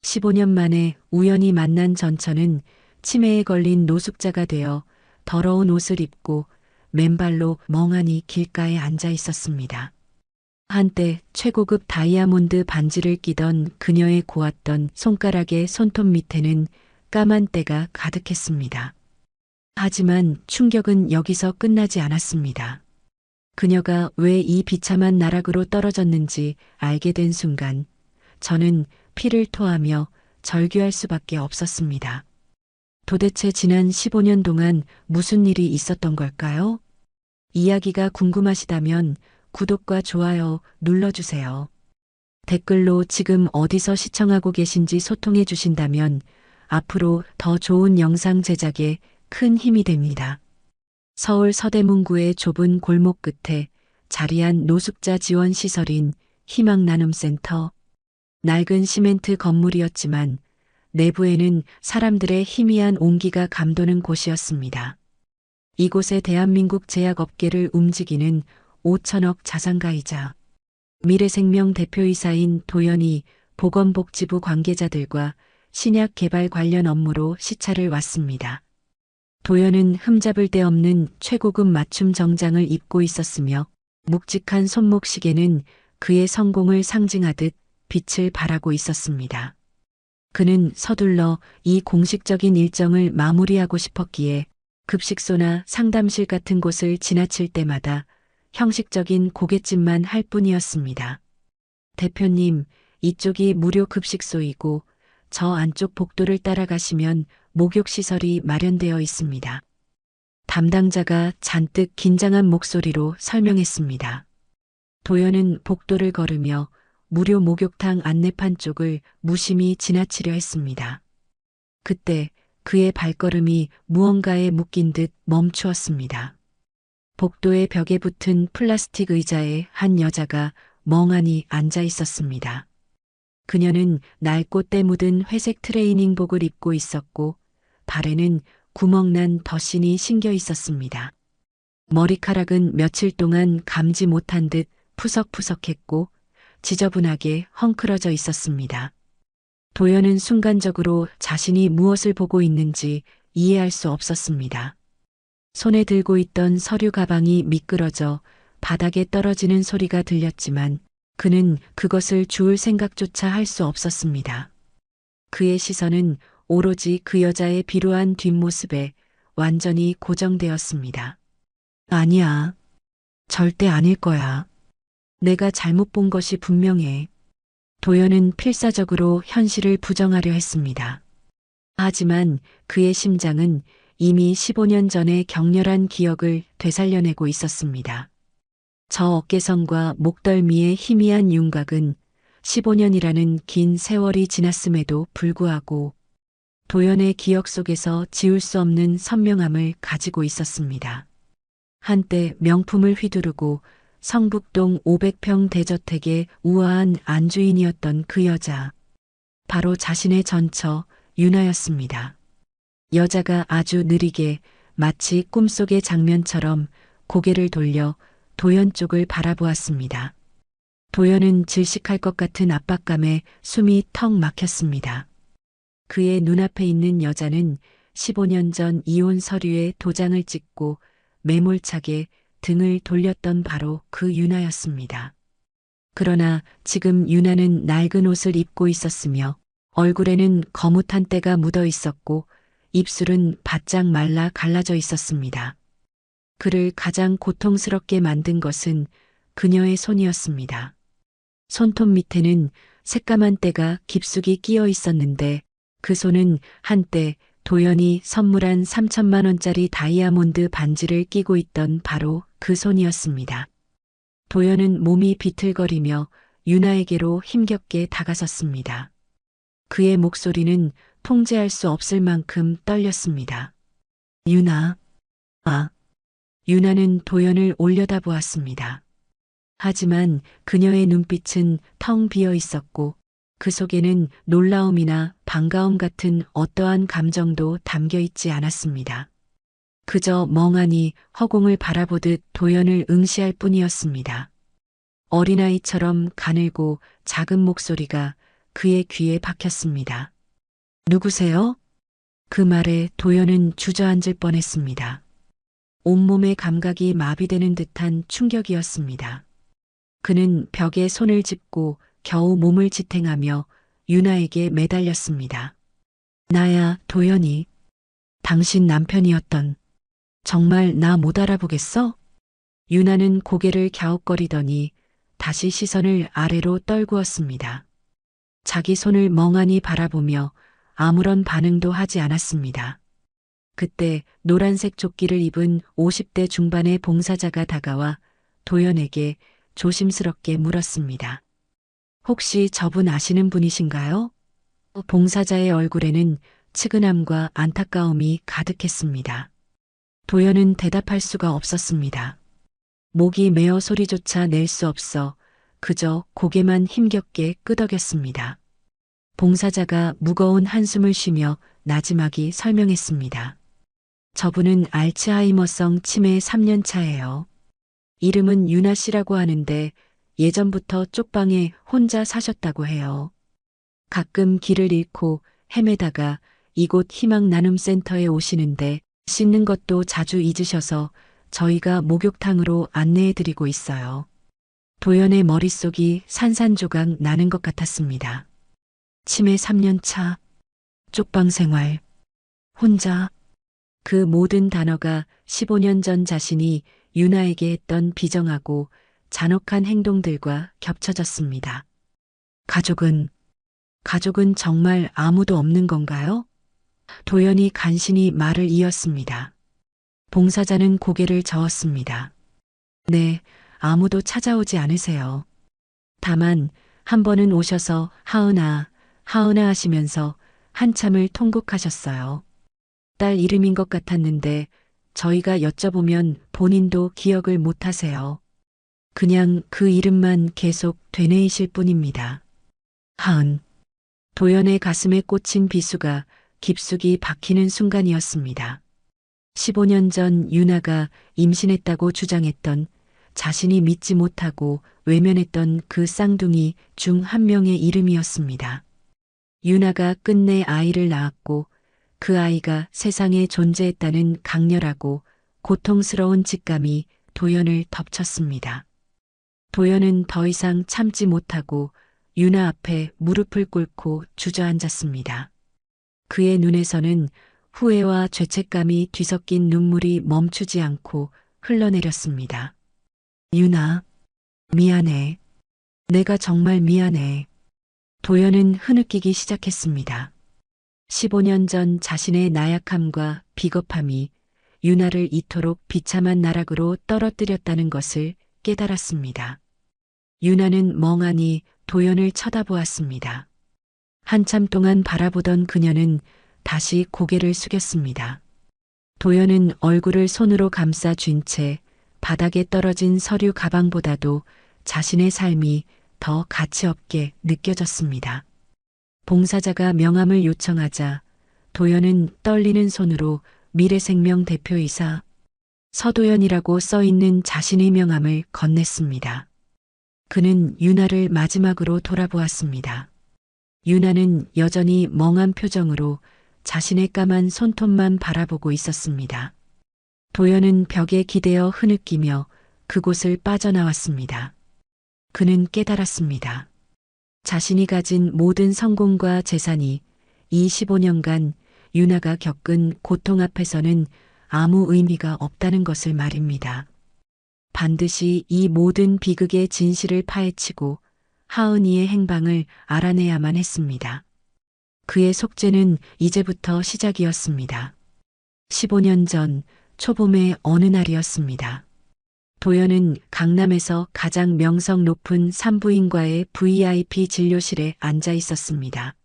15년 만에 우연히 만난 전처는 치매에 걸린 노숙자가 되어 더러운 옷을 입고 맨발로 멍하니 길가에 앉아 있었습니다. 한때 최고급 다이아몬드 반지를 끼던 그녀의 고왔던 손가락의 손톱 밑에는 까만 때가 가득했습니다. 하지만 충격은 여기서 끝나지 않았습니다. 그녀가 왜 이 비참한 나락으로 떨어졌는지 알게 된 순간 저는 피를 토하며 절규할 수밖에 없었습니다. 도대체 지난 15년 동안 무슨 일이 있었던 걸까요? 이야기가 궁금하시다면 구독과 좋아요 눌러주세요. 댓글로 지금 어디서 시청하고 계신지 소통해 주신다면 앞으로 더 좋은 영상 제작에 큰 힘이 됩니다. 서울 서대문구의 좁은 골목 끝에 자리한 노숙자 지원 시설인 희망나눔센터. 낡은 시멘트 건물이었지만 내부에는 사람들의 희미한 온기가 감도는 곳이었습니다. 이곳에 대한민국 제약업계를 움직이는 5천억 자산가이자 미래생명 대표이사인 도연이 보건복지부 관계자들과 신약 개발 관련 업무로 시찰을 왔습니다. 도연은 흠잡을 데 없는 최고급 맞춤 정장을 입고 있었으며 묵직한 손목시계는 그의 성공을 상징하듯 빛을 발하고 있었습니다. 그는 서둘러 이 공식적인 일정을 마무리하고 싶었기에 급식소나 상담실 같은 곳을 지나칠 때마다 형식적인 고갯짓만 할 뿐이었습니다. 대표님, 이쪽이 무료 급식소이고 저 안쪽 복도를 따라가시면 목욕시설이 마련되어 있습니다. 담당자가 잔뜩 긴장한 목소리로 설명했습니다. 도연은 복도를 걸으며 무료 목욕탕 안내판 쪽을 무심히 지나치려 했습니다. 그때 그의 발걸음이 무언가에 묶인 듯 멈추었습니다. 복도의 벽에 붙은 플라스틱 의자에 한 여자가 멍하니 앉아 있었습니다. 그녀는 낡고 때 묻은 회색 트레이닝복을 입고 있었고 발에는 구멍난 덧신이 신겨 있었습니다. 머리카락은 며칠 동안 감지 못한 듯 푸석푸석했고 지저분하게 헝클어져 있었습니다. 도연은 순간적으로 자신이 무엇을 보고 있는지 이해할 수 없었습니다. 손에 들고 있던 서류 가방이 미끄러져 바닥에 떨어지는 소리가 들렸지만 그는 그것을 주울 생각조차 할 수 없었습니다. 그의 시선은 오로지 그 여자의 비루한 뒷모습에 완전히 고정되었습니다. 아니야. 절대 아닐 거야. 내가 잘못 본 것이 분명해. 도연은 필사적으로 현실을 부정하려 했습니다. 하지만 그의 심장은 이미 15년 전의 격렬한 기억을 되살려내고 있었습니다. 저 어깨선과 목덜미의 희미한 윤곽은 15년이라는 긴 세월이 지났음에도 불구하고 도연의 기억 속에서 지울 수 없는 선명함을 가지고 있었습니다. 한때 명품을 휘두르고 성북동 500평 대저택의 우아한 안주인이었던 그 여자. 바로 자신의 전처 유나였습니다. 여자가 아주 느리게 마치 꿈속의 장면처럼 고개를 돌려 도연 쪽을 바라보았습니다. 도연은 질식할 것 같은 압박감에 숨이 턱 막혔습니다. 그의 눈앞에 있는 여자는 15년 전 이혼 서류에 도장을 찍고 매몰차게 등을 돌렸던 바로 그 유나였습니다. 그러나 지금 유나는 낡은 옷을 입고 있었으며 얼굴에는 거뭇한 때가 묻어 있었고 입술은 바짝 말라 갈라져 있었습니다. 그를 가장 고통스럽게 만든 것은 그녀의 손이었습니다. 손톱 밑에는 새까만 때가 깊숙이 끼어 있었는데 그 손은 한때 도연이 선물한 3천만 원짜리 다이아몬드 반지를 끼고 있던 바로 그 손이었습니다. 도연은 몸이 비틀거리며 유나에게로 힘겹게 다가섰습니다. 그의 목소리는 통제할 수 없을 만큼 떨렸습니다. 유나. 아. 유나는 도연을 올려다보았습니다. 하지만 그녀의 눈빛은 텅 비어 있었고 그 속에는 놀라움이나 반가움 같은 어떠한 감정도 담겨 있지 않았습니다. 그저 멍하니 허공을 바라보듯 도연을 응시할 뿐이었습니다. 어린아이처럼 가늘고 작은 목소리가 그의 귀에 박혔습니다. 누구세요? 그 말에 도연은 주저앉을 뻔했습니다. 온몸의 감각이 마비되는 듯한 충격이었습니다. 그는 벽에 손을 짚고 겨우 몸을 지탱하며 유나에게 매달렸습니다. 나야, 도연이. 당신 남편이었던. 정말 나 못 알아보겠어? 유나는 고개를 갸웃거리더니 다시 시선을 아래로 떨구었습니다. 자기 손을 멍하니 바라보며 아무런 반응도 하지 않았습니다. 그때 노란색 조끼를 입은 50대 중반의 봉사자가 다가와 도연에게 조심스럽게 물었습니다. 혹시 저분 아시는 분이신가요? 봉사자의 얼굴에는 측은함과 안타까움이 가득했습니다. 도연은 대답할 수가 없었습니다. 목이 메어 소리조차 낼 수 없어 그저 고개만 힘겹게 끄덕였습니다. 봉사자가 무거운 한숨을 쉬며 나지막이 설명했습니다. 저분은 알츠하이머성 치매 3년 차예요. 이름은 유나 씨라고 하는데 예전부터 쪽방에 혼자 사셨다고 해요. 가끔 길을 잃고 헤매다가 이곳 희망나눔센터에 오시는데 씻는 것도 자주 잊으셔서 저희가 목욕탕으로 안내해드리고 있어요. 도연의 머릿속이 산산조각 나는 것 같았습니다. 치매 3년 차, 쪽방 생활, 혼자. 그 모든 단어가 15년 전 자신이 유나에게 했던 비정하고 잔혹한 행동들과 겹쳐졌습니다. 가족은 정말 아무도 없는 건가요? 도연이 간신히 말을 이었습니다. 봉사자는 고개를 저었습니다. 네, 아무도 찾아오지 않으세요. 다만 한 번은 오셔서 하은아 하시면서 한참을 통곡하셨어요. 딸 이름인 것 같았는데 저희가 여쭤보면 본인도 기억을 못 하세요. 그냥 그 이름만 계속 되뇌이실 뿐입니다. 하은. 도연의 가슴에 꽂힌 비수가 깊숙이 박히는 순간이었습니다. 15년 전 유나가 임신했다고 주장했던, 자신이 믿지 못하고 외면했던 그 쌍둥이 중 한 명의 이름이었습니다. 유나가 끝내 아이를 낳았고 그 아이가 세상에 존재했다는 강렬하고 고통스러운 직감이 도연을 덮쳤습니다. 도연은 더 이상 참지 못하고 유나 앞에 무릎을 꿇고 주저앉았습니다. 그의 눈에서는 후회와 죄책감이 뒤섞인 눈물이 멈추지 않고 흘러내렸습니다. 유나, 미안해. 내가 정말 미안해. 도연은 흐느끼기 시작했습니다. 15년 전 자신의 나약함과 비겁함이 유나를 이토록 비참한 나락으로 떨어뜨렸다는 것을 깨달았습니다. 유나는 멍하니 도연을 쳐다보았습니다. 한참 동안 바라보던 그녀는 다시 고개를 숙였습니다. 도연은 얼굴을 손으로 감싸 쥔 채 바닥에 떨어진 서류 가방보다도 자신의 삶이 더 가치 없게 느껴졌습니다. 봉사자가 명함을 요청하자 도연은 떨리는 손으로 미래생명 대표이사 서도연이라고 써있는 자신의 명함을 건넸습니다. 그는 유나를 마지막으로 돌아보았습니다. 유나는 여전히 멍한 표정으로 자신의 까만 손톱만 바라보고 있었습니다. 도연은 벽에 기대어 흐느끼며 그곳을 빠져나왔습니다. 그는 깨달았습니다. 자신이 가진 모든 성공과 재산이 이 15년간 유나가 겪은 고통 앞에서는 아무 의미가 없다는 것을 말입니다. 반드시 이 모든 비극의 진실을 파헤치고 하은이의 행방을 알아내야만 했습니다. 그의 속죄는 이제부터 시작이었습니다. 15년 전 초봄의 어느 날이었습니다. 도연은 강남에서 가장 명성 높은 산부인과의 VIP 진료실에 앉아 있었습니다.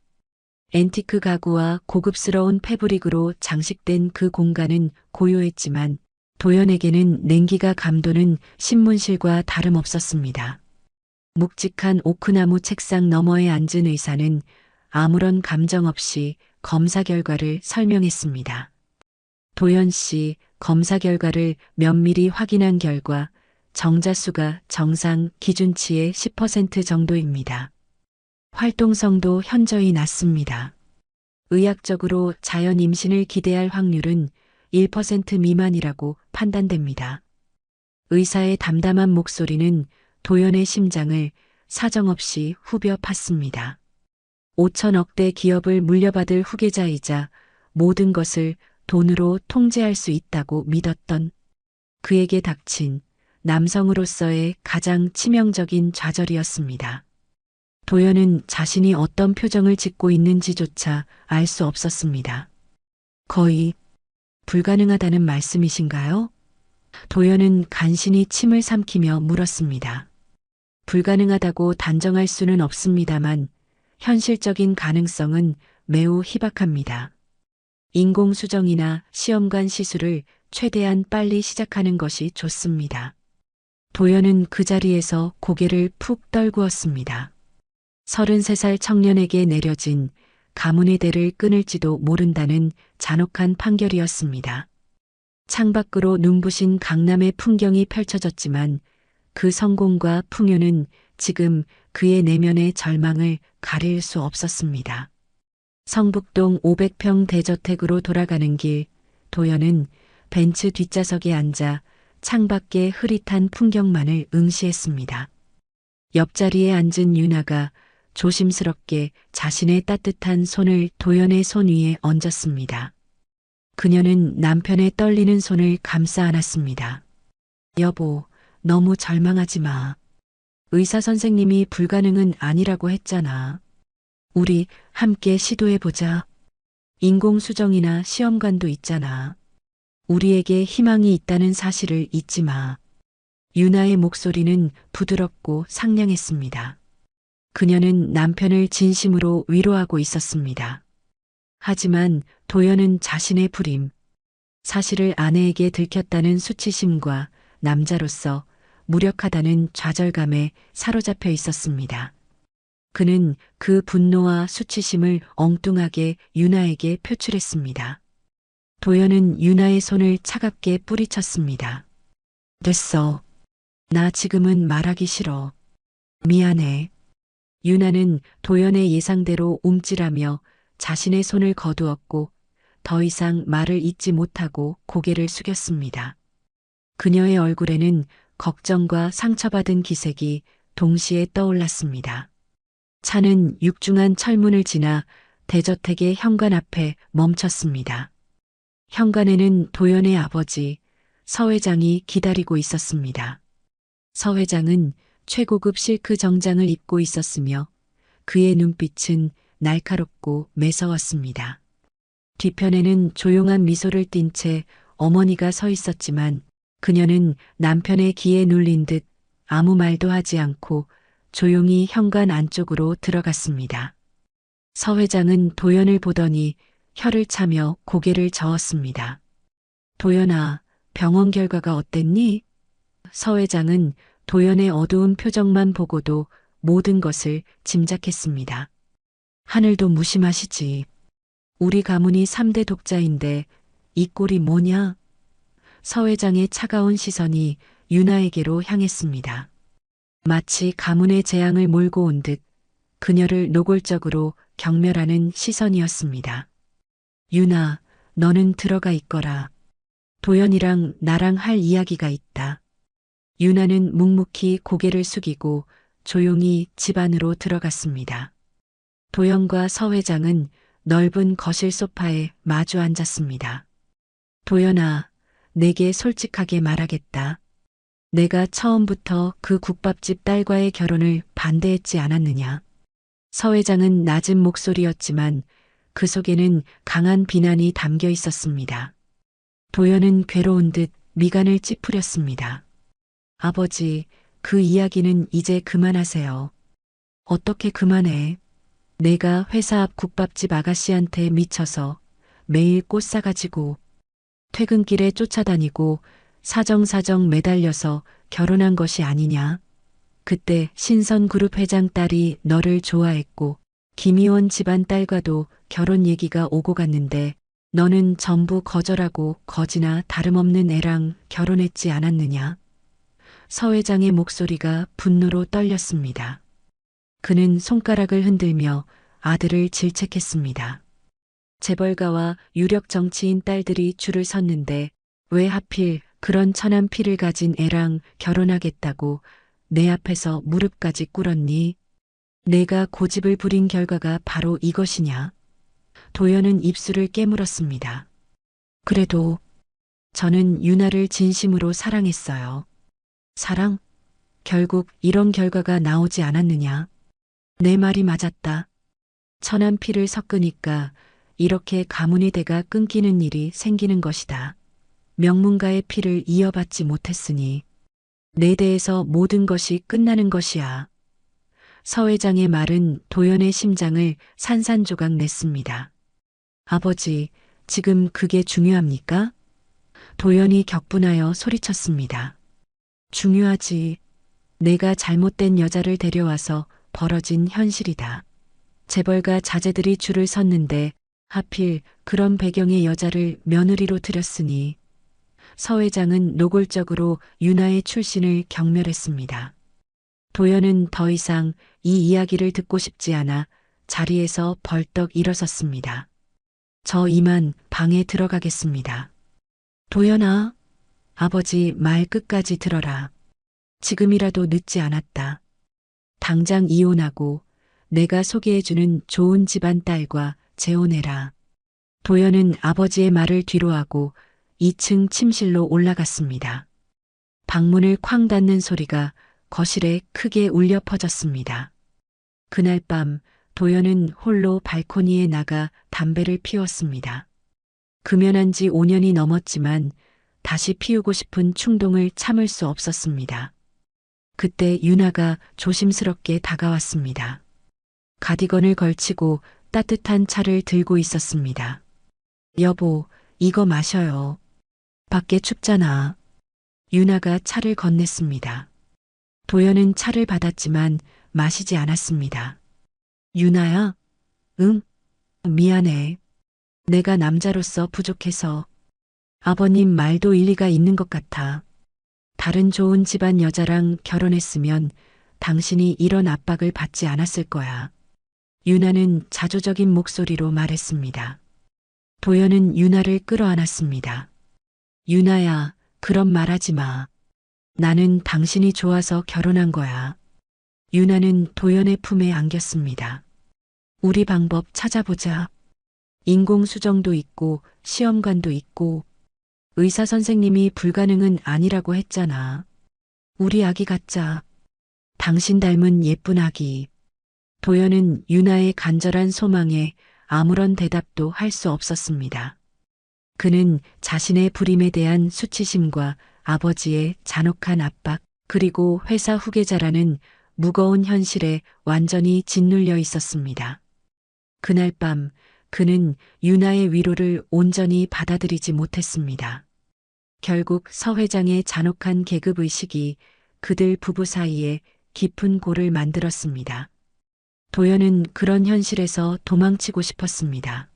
앤티크 가구와 고급스러운 패브릭으로 장식된 그 공간은 고요했지만 도연에게는 냉기가 감도는 신문실과 다름없었습니다. 묵직한 오크나무 책상 너머에 앉은 의사는 아무런 감정 없이 검사 결과를 설명했습니다. 도연 씨, 검사 결과를 면밀히 확인한 결과 정자수가 정상 기준치의 10% 정도입니다. 활동성도 현저히 낮습니다. 의학적으로 자연 임신을 기대할 확률은 1% 미만이라고 판단됩니다. 의사의 담담한 목소리는 도연의 심장을 사정없이 후벼 팠습니다. 5천억대 기업을 물려받을 후계자이자 모든 것을 돈으로 통제할 수 있다고 믿었던 그에게 닥친 남성으로서의 가장 치명적인 좌절이었습니다. 도연은 자신이 어떤 표정을 짓고 있는지조차 알 수 없었습니다. 거의 불가능하다는 말씀이신가요? 도연은 간신히 침을 삼키며 물었습니다. 불가능하다고 단정할 수는 없습니다만 현실적인 가능성은 매우 희박합니다. 인공수정이나 시험관 시술을 최대한 빨리 시작하는 것이 좋습니다. 도연은 그 자리에서 고개를 푹 떨구었습니다. 33살 청년에게 내려진 가문의 대를 끊을지도 모른다는 잔혹한 판결이었습니다. 창밖으로 눈부신 강남의 풍경이 펼쳐졌지만 그 성공과 풍요는 지금 그의 내면의 절망을 가릴 수 없었습니다. 성북동 500평 대저택으로 돌아가는 길, 도연은 벤츠 뒷좌석에 앉아 창밖의 흐릿한 풍경만을 응시했습니다. 옆자리에 앉은 유나가 조심스럽게 자신의 따뜻한 손을 도연의 손 위에 얹었습니다. 그녀는 남편의 떨리는 손을 감싸 안았습니다. 여보, 너무 절망하지 마. 의사 선생님이 불가능은 아니라고 했잖아. 우리 함께 시도해보자. 인공수정이나 시험관도 있잖아. 우리에게 희망이 있다는 사실을 잊지 마. 유나의 목소리는 부드럽고 상냥했습니다. 그녀는 남편을 진심으로 위로하고 있었습니다. 하지만 도연은 자신의 불임, 사실을 아내에게 들켰다는 수치심과 남자로서 무력하다는 좌절감에 사로잡혀 있었습니다. 그는 그 분노와 수치심을 엉뚱하게 유나에게 표출했습니다. 도연은 유나의 손을 차갑게 뿌리쳤습니다. 됐어. 나 지금은 말하기 싫어. 미안해. 유나는 도연의 예상대로 움찔하며 자신의 손을 거두었고 더 이상 말을 잇지 못하고 고개를 숙였습니다. 그녀의 얼굴에는 걱정과 상처받은 기색이 동시에 떠올랐습니다. 차는 육중한 철문을 지나 대저택의 현관 앞에 멈췄습니다. 현관에는 도연의 아버지 서 회장이 기다리고 있었습니다. 서 회장은 최고급 실크 정장을 입고 있었으며 그의 눈빛은 날카롭고 매서웠습니다. 뒤편에는 조용한 미소를 띤 채 어머니가 서 있었지만 그녀는 남편의 기에 눌린 듯 아무 말도 하지 않고 조용히 현관 안쪽으로 들어갔습니다. 서 회장은 도연을 보더니 혀를 차며 고개를 저었습니다. 도연아, 병원 결과가 어땠니? 서 회장은 도연의 어두운 표정만 보고도 모든 것을 짐작했습니다. 하늘도 무심하시지. 우리 가문이 3대 독자인데 이 꼴이 뭐냐? 서 회장의 차가운 시선이 유나에게로 향했습니다. 마치 가문의 재앙을 몰고 온 듯 그녀를 노골적으로 경멸하는 시선이었습니다. 유나, 너는 들어가 있거라. 도연이랑 나랑 할 이야기가 있다. 유나는 묵묵히 고개를 숙이고 조용히 집 안으로 들어갔습니다. 도연과 서 회장은 넓은 거실 소파에 마주 앉았습니다. 도연아, 내게 솔직하게 말하겠다. 내가 처음부터 그 국밥집 딸과의 결혼을 반대했지 않았느냐. 서 회장은 낮은 목소리였지만 그 속에는 강한 비난이 담겨 있었습니다. 도연은 괴로운 듯 미간을 찌푸렸습니다. 아버지, 그 이야기는 이제 그만하세요. 어떻게 그만해? 내가 회사 앞 국밥집 아가씨한테 미쳐서 매일 꽃 사가지고 퇴근길에 쫓아다니고 사정사정 매달려서 결혼한 것이 아니냐? 그때 신선그룹 회장 딸이 너를 좋아했고 김희원 집안 딸과도 결혼 얘기가 오고 갔는데 너는 전부 거절하고 거지나 다름없는 애랑 결혼했지 않았느냐? 서 회장의 목소리가 분노로 떨렸습니다. 그는 손가락을 흔들며 아들을 질책했습니다. 재벌가와 유력 정치인 딸들이 줄을 섰는데 왜 하필 그런 천한 피를 가진 애랑 결혼하겠다고 내 앞에서 무릎까지 꿇었니? 내가 고집을 부린 결과가 바로 이것이냐? 도연은 입술을 깨물었습니다. 그래도 저는 유나를 진심으로 사랑했어요. 사랑? 결국 이런 결과가 나오지 않았느냐? 내 말이 맞았다. 천한 피를 섞으니까 이렇게 가문의 대가 끊기는 일이 생기는 것이다. 명문가의 피를 이어받지 못했으니 내 대에서 모든 것이 끝나는 것이야. 서 회장의 말은 도연의 심장을 산산조각 냈습니다. 아버지, 지금 그게 중요합니까? 도연이 격분하여 소리쳤습니다. 중요하지. 내가 잘못된 여자를 데려와서 벌어진 현실이다. 재벌가 자제들이 줄을 섰는데 하필 그런 배경의 여자를 며느리로 들였으니 서 회장은 노골적으로 유나의 출신을 경멸했습니다. 도연은 더 이상 이 이야기를 듣고 싶지 않아 자리에서 벌떡 일어섰습니다. 저 이만 방에 들어가겠습니다. 도연아, 아버지 말 끝까지 들어라. 지금이라도 늦지 않았다. 당장 이혼하고 내가 소개해주는 좋은 집안 딸과 재혼해라. 도연은 아버지의 말을 뒤로하고 2층 침실로 올라갔습니다. 방문을 쾅 닫는 소리가 거실에 크게 울려 퍼졌습니다. 그날 밤 도연은 홀로 발코니에 나가 담배를 피웠습니다. 금연한 지 5년이 넘었지만 다시 피우고 싶은 충동을 참을 수 없었습니다. 그때 유나가 조심스럽게 다가왔습니다. 가디건을 걸치고 따뜻한 차를 들고 있었습니다. 여보, 이거 마셔요. 밖에 춥잖아. 유나가 차를 건넸습니다. 도연은 차를 받았지만 마시지 않았습니다. 유나야? 응? 미안해. 내가 남자로서 부족해서. 아버님 말도 일리가 있는 것 같아. 다른 좋은 집안 여자랑 결혼했으면 당신이 이런 압박을 받지 않았을 거야. 유나는 자조적인 목소리로 말했습니다. 도연은 유나를 끌어안았습니다. 유나야, 그런 말 하지 마. 나는 당신이 좋아서 결혼한 거야. 유나는 도연의 품에 안겼습니다. 우리 방법 찾아보자. 인공수정도 있고 시험관도 있고 의사 선생님이 불가능은 아니라고 했잖아. 우리 아기 갖자. 당신 닮은 예쁜 아기. 도연은 유나의 간절한 소망에 아무런 대답도 할 수 없었습니다. 그는 자신의 불임에 대한 수치심과 아버지의 잔혹한 압박, 그리고 회사 후계자라는 무거운 현실에 완전히 짓눌려 있었습니다. 그날 밤 그는 유나의 위로를 온전히 받아들이지 못했습니다. 결국 서 회장의 잔혹한 계급의식이 그들 부부 사이에 깊은 골을 만들었습니다. 도연은 그런 현실에서 도망치고 싶었습니다.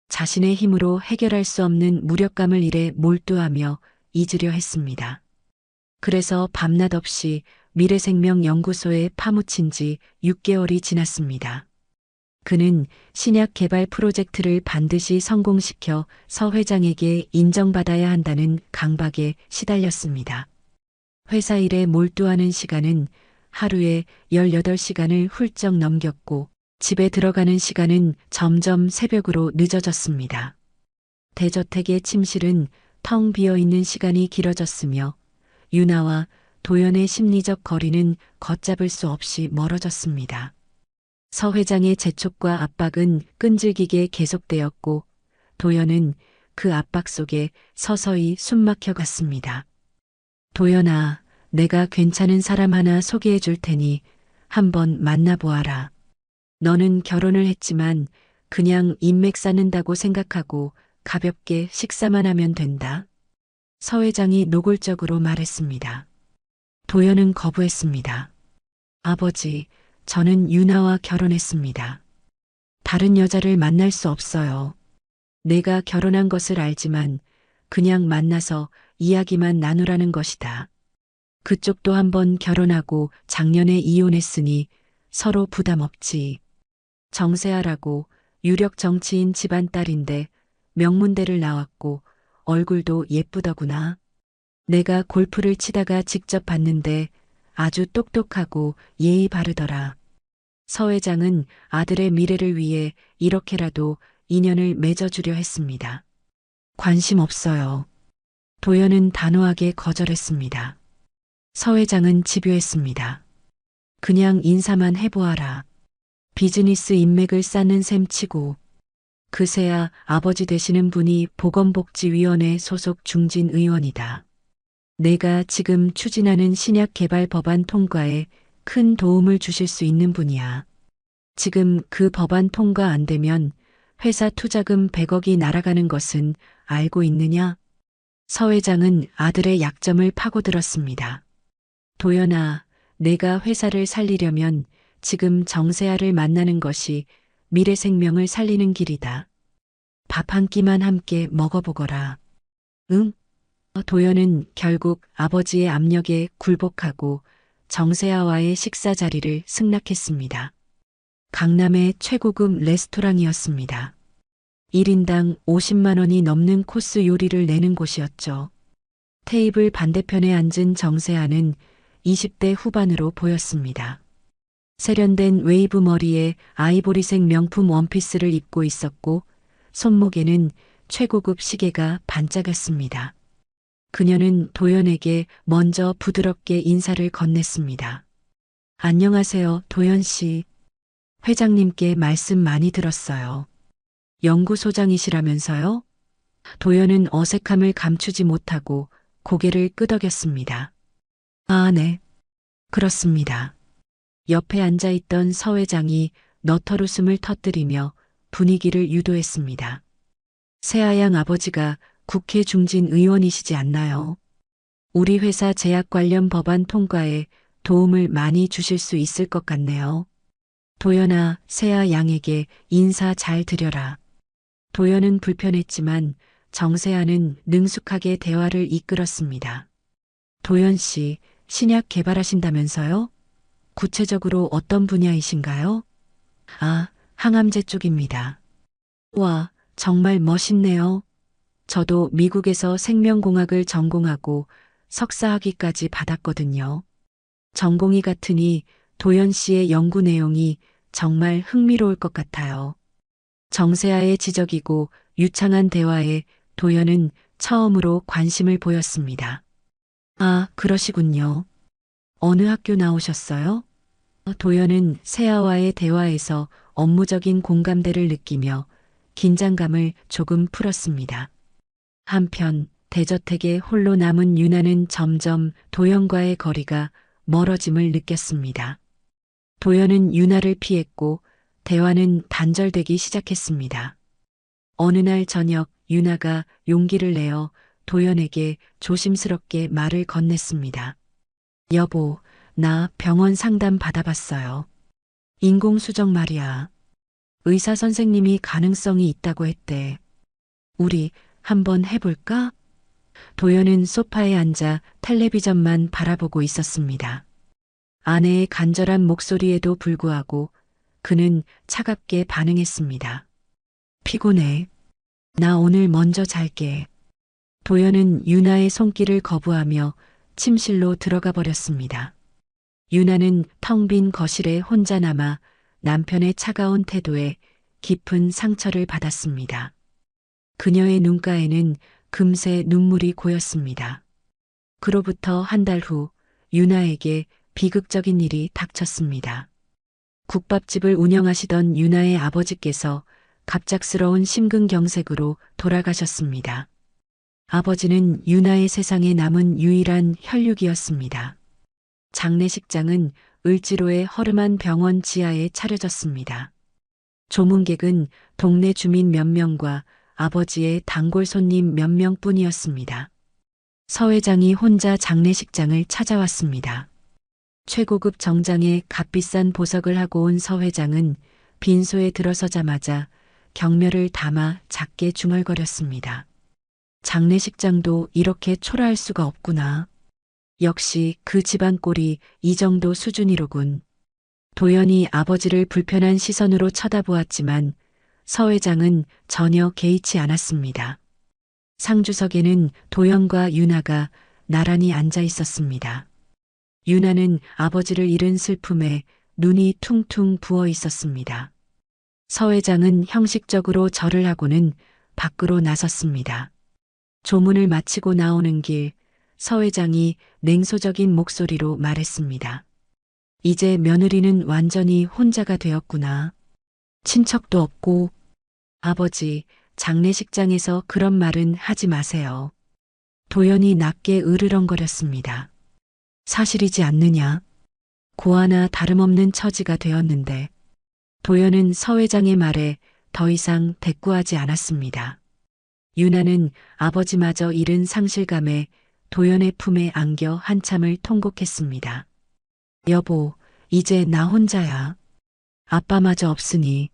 자신의 힘으로 해결할 수 없는 무력감을 일에 몰두하며 잊으려 했습니다. 그래서 밤낮 없이 미래생명연구소에 파묻힌 지 6개월이 지났습니다. 그는 신약 개발 프로젝트를 반드시 성공시켜 서 회장에게 인정받아야 한다는 강박에 시달렸습니다. 회사 일에 몰두하는 시간은 하루에 18시간을 훌쩍 넘겼고 집에 들어가는 시간은 점점 새벽으로 늦어졌습니다. 대저택의 침실은 텅 비어 있는 시간이 길어졌으며 유나와 도연의 심리적 거리는 걷잡을 수 없이 멀어졌습니다. 서 회장의 재촉과 압박은 끈질기게 계속되었고 도연은 그 압박 속에 서서히 숨막혀 갔습니다. 도연아, 내가 괜찮은 사람 하나 소개해 줄 테니 한번 만나보아라. 너는 결혼을 했지만 그냥 인맥 쌓는다고 생각하고 가볍게 식사만 하면 된다. 서 회장이 노골적으로 말했습니다. 도연은 거부했습니다. 아버지, 저는 유나와 결혼했습니다. 다른 여자를 만날 수 없어요. 내가 결혼한 것을 알지만 그냥 만나서 이야기만 나누라는 것이다. 그쪽도 한번 결혼하고 작년에 이혼했으니 서로 부담 없지. 정세아라고 유력 정치인 집안 딸인데 명문대를 나왔고 얼굴도 예쁘더구나. 내가 골프를 치다가 직접 봤는데 아주 똑똑하고 예의 바르더라. 서 회장은 아들의 미래를 위해 이렇게라도 인연을 맺어주려 했습니다. 관심 없어요. 도연은 단호하게 거절했습니다. 서 회장은 집요했습니다. 그냥 인사만 해보아라. 비즈니스 인맥을 쌓는 셈 치고. 그새야 아버지 되시는 분이 보건복지위원회 소속 중진 의원이다. 내가 지금 추진하는 신약 개발 법안 통과에 큰 도움을 주실 수 있는 분이야. 지금 그 법안 통과 안 되면 회사 투자금 100억이 날아가는 것은 알고 있느냐? 서 회장은 아들의 약점을 파고들었습니다. 도연아, 내가 회사를 살리려면 지금 정세아를 만나는 것이 미래 생명을 살리는 길이다. 밥 한 끼만 함께 먹어보거라. 응? 도연은 결국 아버지의 압력에 굴복하고 정세아와의 식사 자리를 승낙했습니다. 강남의 최고급 레스토랑이었습니다. 1인당 50만 원이 넘는 코스 요리를 내는 곳이었죠. 테이블 반대편에 앉은 정세아는 20대 후반으로 보였습니다. 세련된 웨이브 머리에 아이보리색 명품 원피스를 입고 있었고 손목에는 최고급 시계가 반짝였습니다. 그녀는 도연에게 먼저 부드럽게 인사를 건넸습니다. 안녕하세요, 도연 씨. 회장님께 말씀 많이 들었어요. 연구소장이시라면서요? 도연은 어색함을 감추지 못하고 고개를 끄덕였습니다. 아, 네. 그렇습니다. 옆에 앉아있던 서 회장이 너털웃음을 터뜨리며 분위기를 유도했습니다. 세아양 아버지가 국회 중진 의원이시지 않나요? 우리 회사 제약 관련 법안 통과에 도움을 많이 주실 수 있을 것 같네요. 도연아, 세아 양에게 인사 잘 드려라. 도연은 불편했지만 정세아는 능숙하게 대화를 이끌었습니다. 도연 씨, 신약 개발하신다면서요? 구체적으로 어떤 분야이신가요? 아, 항암제 쪽입니다. 와, 정말 멋있네요. 저도 미국에서 생명공학을 전공하고 석사학위까지 받았거든요. 전공이 같으니 도연 씨의 연구 내용이 정말 흥미로울 것 같아요. 정세아의 지적이고 유창한 대화에 도연은 처음으로 관심을 보였습니다. 아, 그러시군요. 어느 학교 나오셨어요? 도연은 세아와의 대화에서 업무적인 공감대를 느끼며 긴장감을 조금 풀었습니다. 한편 대저택에 홀로 남은 유나는 점점 도연과의 거리가 멀어짐을 느꼈습니다. 도연은 유나를 피했고 대화는 단절되기 시작했습니다. 어느 날 저녁 유나가 용기를 내어 도연에게 조심스럽게 말을 건넸습니다. 여보, 나 병원 상담 받아봤어요. 인공수정 말이야. 의사 선생님이 가능성이 있다고 했대. 우리 한번 해볼까? 도연은 소파에 앉아 텔레비전만 바라보고 있었습니다. 아내의 간절한 목소리에도 불구하고 그는 차갑게 반응했습니다. 피곤해. 나 오늘 먼저 잘게. 도연은 유나의 손길을 거부하며 침실로 들어가 버렸습니다. 유나는 텅 빈 거실에 혼자 남아 남편의 차가운 태도에 깊은 상처를 받았습니다. 그녀의 눈가에는 금세 눈물이 고였습니다. 그로부터 한 달 후 유나에게 비극적인 일이 닥쳤습니다. 국밥집을 운영하시던 유나의 아버지께서 갑작스러운 심근경색으로 돌아가셨습니다. 아버지는 유나의 세상에 남은 유일한 혈육이었습니다. 장례식장은 을지로의 허름한 병원 지하에 차려졌습니다. 조문객은 동네 주민 몇 명과 아버지의 단골 손님 몇 명뿐이었습니다. 서 회장이 혼자 장례식장을 찾아왔습니다. 최고급 정장에 값비싼 보석을 하고 온 서 회장은 빈소에 들어서자마자 경멸을 담아 작게 중얼거렸습니다. 장례식장도 이렇게 초라할 수가 없구나. 역시 그 집안 꼴이 이 정도 수준이로군. 도연이 아버지를 불편한 시선으로 쳐다보았지만 서 회장은 전혀 개의치 않았습니다. 상주석에는 도연과 유나가 나란히 앉아 있었습니다. 유나는 아버지를 잃은 슬픔에 눈이 퉁퉁 부어 있었습니다. 서 회장은 형식적으로 절을 하고는 밖으로 나섰습니다. 조문을 마치고 나오는 길, 서 회장이 냉소적인 목소리로 말했습니다. 이제 며느리는 완전히 혼자가 되었구나. 친척도 없고. 아버지, 장례식장에서 그런 말은 하지 마세요. 도연이 낮게 으르렁거렸습니다. 사실이지 않느냐? 고아나 다름없는 처지가 되었는데. 도연은 서 회장의 말에 더 이상 대꾸하지 않았습니다. 유나는 아버지마저 잃은 상실감에 도연의 품에 안겨 한참을 통곡했습니다. 여보, 이제 나 혼자야. 아빠마저 없으니.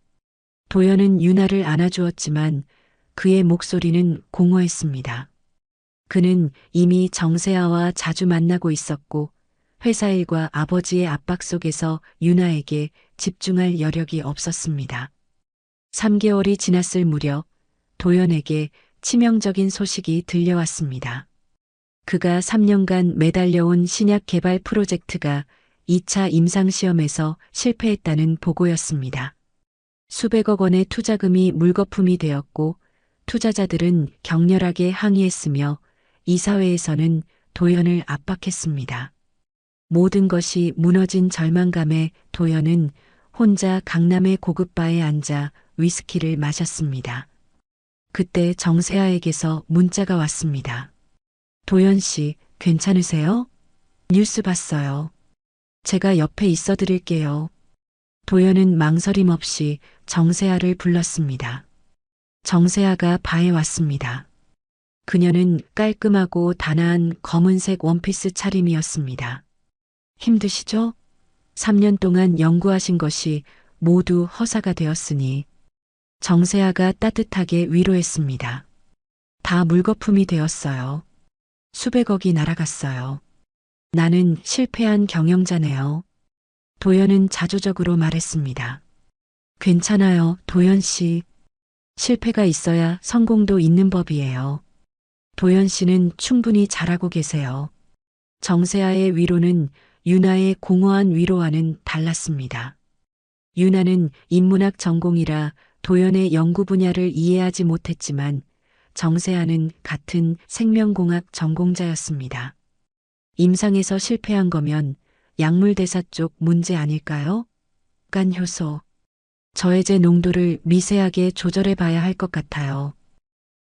도연은 유나를 안아주었지만 그의 목소리는 공허했습니다. 그는 이미 정세아와 자주 만나고 있었고 회사 일과 아버지의 압박 속에서 유나에게 집중할 여력이 없었습니다. 3개월이 지났을 무렵 도연에게 치명적인 소식이 들려왔습니다. 그가 3년간 매달려온 신약 개발 프로젝트가 2차 임상시험에서 실패했다는 보고였습니다. 수백억 원의 투자금이 물거품이 되었고 투자자들은 격렬하게 항의했으며 이사회에서는 도연을 압박했습니다. 모든 것이 무너진 절망감에 도연은 혼자 강남의 고급바에 앉아 위스키를 마셨습니다. 그때 정세아에게서 문자가 왔습니다. 도연 씨, 괜찮으세요? 뉴스 봤어요. 제가 옆에 있어 드릴게요. 도연은 망설임 없이 정세아를 불렀습니다. 정세아가 바에 왔습니다. 그녀는 깔끔하고 단아한 검은색 원피스 차림이었습니다. 힘드시죠? 3년 동안 연구하신 것이 모두 허사가 되었으니. 정세아가 따뜻하게 위로했습니다. 다 물거품이 되었어요. 수백억이 날아갔어요. 나는 실패한 경영자네요. 도연은 자조적으로 말했습니다. 괜찮아요, 도연 씨. 실패가 있어야 성공도 있는 법이에요. 도연 씨는 충분히 잘하고 계세요. 정세아의 위로는 유나의 공허한 위로와는 달랐습니다. 유나는 인문학 전공이라 도연의 연구 분야를 이해하지 못했지만 정세아는 같은 생명공학 전공자였습니다. 임상에서 실패한 거면 약물대사 쪽 문제 아닐까요? 간 효소. 저해제 농도를 미세하게 조절해 봐야 할 것 같아요.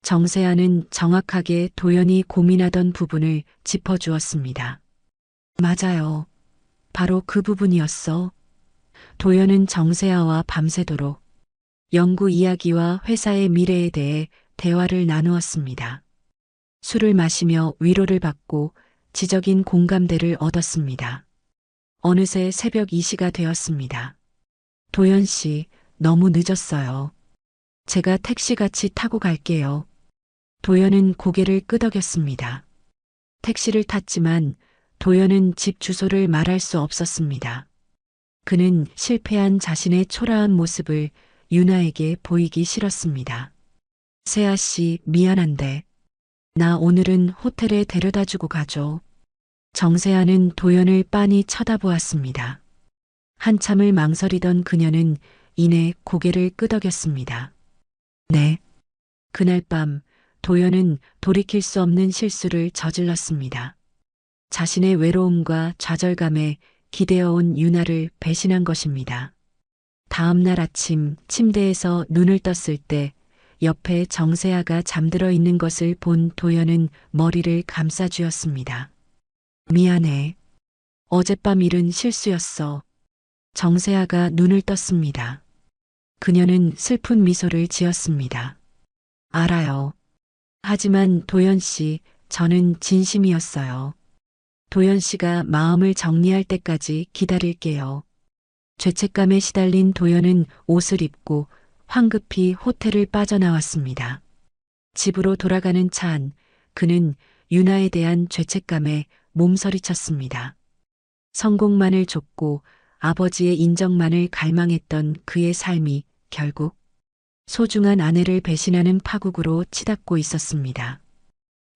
정세아는 정확하게 도연이 고민하던 부분을 짚어주었습니다. 맞아요. 바로 그 부분이었어. 도연은 정세아와 밤새도록 연구 이야기와 회사의 미래에 대해 대화를 나누었습니다. 술을 마시며 위로를 받고 지적인 공감대를 얻었습니다. 어느새 새벽 2시가 되었습니다. 도연 씨, 너무 늦었어요. 제가 택시같이 타고 갈게요. 도연은 고개를 끄덕였습니다. 택시를 탔지만 도연은 집 주소를 말할 수 없었습니다. 그는 실패한 자신의 초라한 모습을 유나에게 보이기 싫었습니다. 세아 씨, 미안한데 나 오늘은 호텔에 데려다 주고 가죠. 정세아는 도연을 빤히 쳐다보았습니다. 한참을 망설이던 그녀는 이내 고개를 끄덕였습니다. 네. 그날 밤 도연은 돌이킬 수 없는 실수를 저질렀습니다. 자신의 외로움과 좌절감에 기대어온 유나를 배신한 것입니다. 다음 날 아침 침대에서 눈을 떴을 때 옆에 정세아가 잠들어 있는 것을 본 도연은 머리를 감싸쥐었습니다. 미안해. 어젯밤 일은 실수였어. 정세아가 눈을 떴습니다. 그녀는 슬픈 미소를 지었습니다. 알아요. 하지만 도연 씨, 저는 진심이었어요. 도연 씨가 마음을 정리할 때까지 기다릴게요. 죄책감에 시달린 도연은 옷을 입고 황급히 호텔을 빠져나왔습니다. 집으로 돌아가는 차 안, 그는 유나에 대한 죄책감에 몸서리쳤습니다. 성공만을 좇고 아버지의 인정만을 갈망했던 그의 삶이 결국 소중한 아내를 배신하는 파국으로 치닫고 있었습니다.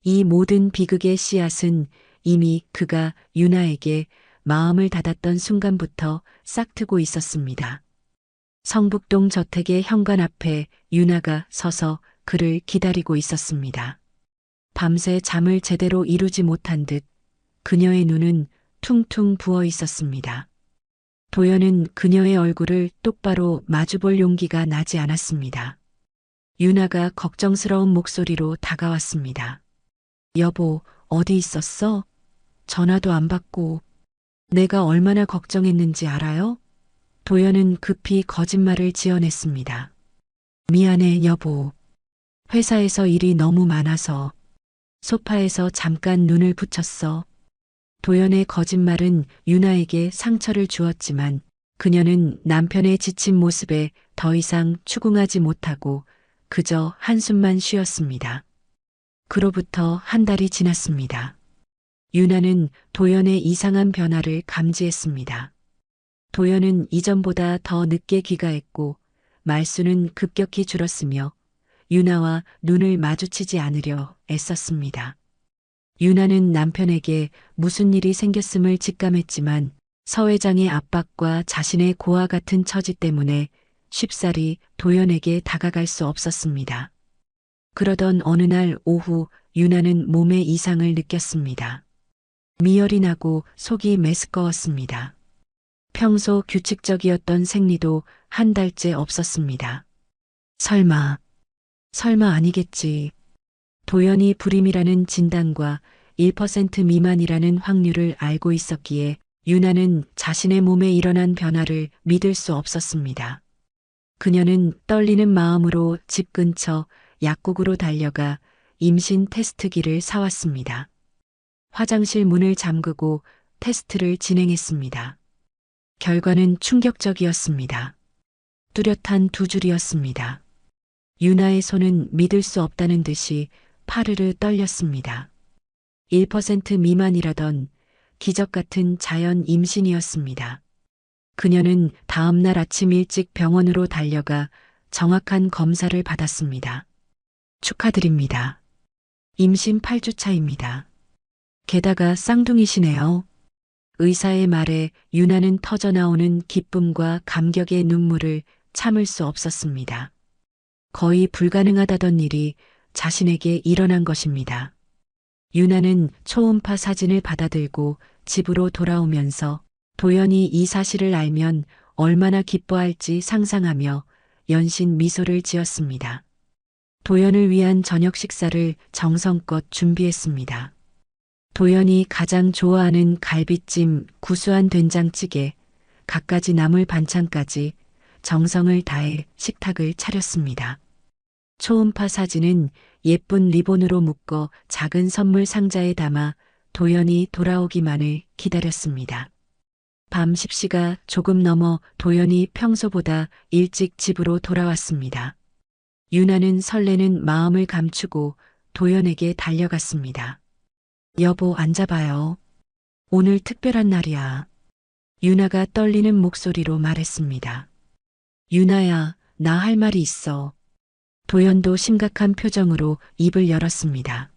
이 모든 비극의 씨앗은 이미 그가 유나에게 마음을 닫았던 순간부터 싹트고 있었습니다. 성북동 저택의 현관 앞에 유나가 서서 그를 기다리고 있었습니다. 밤새 잠을 제대로 이루지 못한 듯 그녀의 눈은 퉁퉁 부어 있었습니다. 도연은 그녀의 얼굴을 똑바로 마주볼 용기가 나지 않았습니다. 유나가 걱정스러운 목소리로 다가왔습니다. 여보, 어디 있었어? 전화도 안 받고. 내가 얼마나 걱정했는지 알아요? 도연은 급히 거짓말을 지어냈습니다. 미안해, 여보. 회사에서 일이 너무 많아서. 소파에서 잠깐 눈을 붙였어. 도연의 거짓말은 유나에게 상처를 주었지만 그녀는 남편의 지친 모습에 더 이상 추궁하지 못하고 그저 한숨만 쉬었습니다. 그로부터 한 달이 지났습니다. 유나는 도연의 이상한 변화를 감지했습니다. 도연은 이전보다 더 늦게 귀가했고 말수는 급격히 줄었으며 유나와 눈을 마주치지 않으려 애썼습니다. 유나는 남편에게 무슨 일이 생겼음을 직감했지만 서 회장의 압박과 자신의 고아 같은 처지 때문에 쉽사리 도연에게 다가갈 수 없었습니다. 그러던 어느 날 오후 유나는 몸에 이상을 느꼈습니다. 미열이 나고 속이 메스꺼웠습니다. 평소 규칙적이었던 생리도 한 달째 없었습니다. 설마 아니겠지. 도연이 불임이라는 진단과 1% 미만이라는 확률을 알고 있었기에 유나는 자신의 몸에 일어난 변화를 믿을 수 없었습니다. 그녀는 떨리는 마음으로 집 근처 약국으로 달려가 임신 테스트기를 사왔습니다. 화장실 문을 잠그고 테스트를 진행했습니다. 결과는 충격적이었습니다. 뚜렷한 두 줄이었습니다. 유나의 손은 믿을 수 없다는 듯이 파르르 떨렸습니다. 1% 미만이라던 기적 같은 자연 임신이었습니다. 그녀는 다음 날 아침 일찍 병원으로 달려가 정확한 검사를 받았습니다. 축하드립니다. 임신 8주 차입니다. 게다가 쌍둥이시네요. 의사의 말에 유나는 터져나오는 기쁨과 감격의 눈물을 참을 수 없었습니다. 거의 불가능하다던 일이 자신에게 일어난 것입니다. 유나는 초음파 사진을 받아들고 집으로 돌아오면서 도연이 이 사실을 알면 얼마나 기뻐할지 상상하며 연신 미소를 지었습니다. 도연을 위한 저녁 식사를 정성껏 준비했습니다. 도연이 가장 좋아하는 갈비찜, 구수한 된장찌개, 갖가지 나물 반찬까지 정성을 다해 식탁을 차렸습니다. 초음파 사진은 예쁜 리본으로 묶어 작은 선물 상자에 담아 도연이 돌아오기만을 기다렸습니다. 밤 10시가 조금 넘어 도연이 평소보다 일찍 집으로 돌아왔습니다. 유나는 설레는 마음을 감추고 도연에게 달려갔습니다. 여보, 앉아봐요. 오늘 특별한 날이야. 유나가 떨리는 목소리로 말했습니다. 유나야, 나 할 말이 있어. 도연도 심각한 표정으로 입을 열었습니다.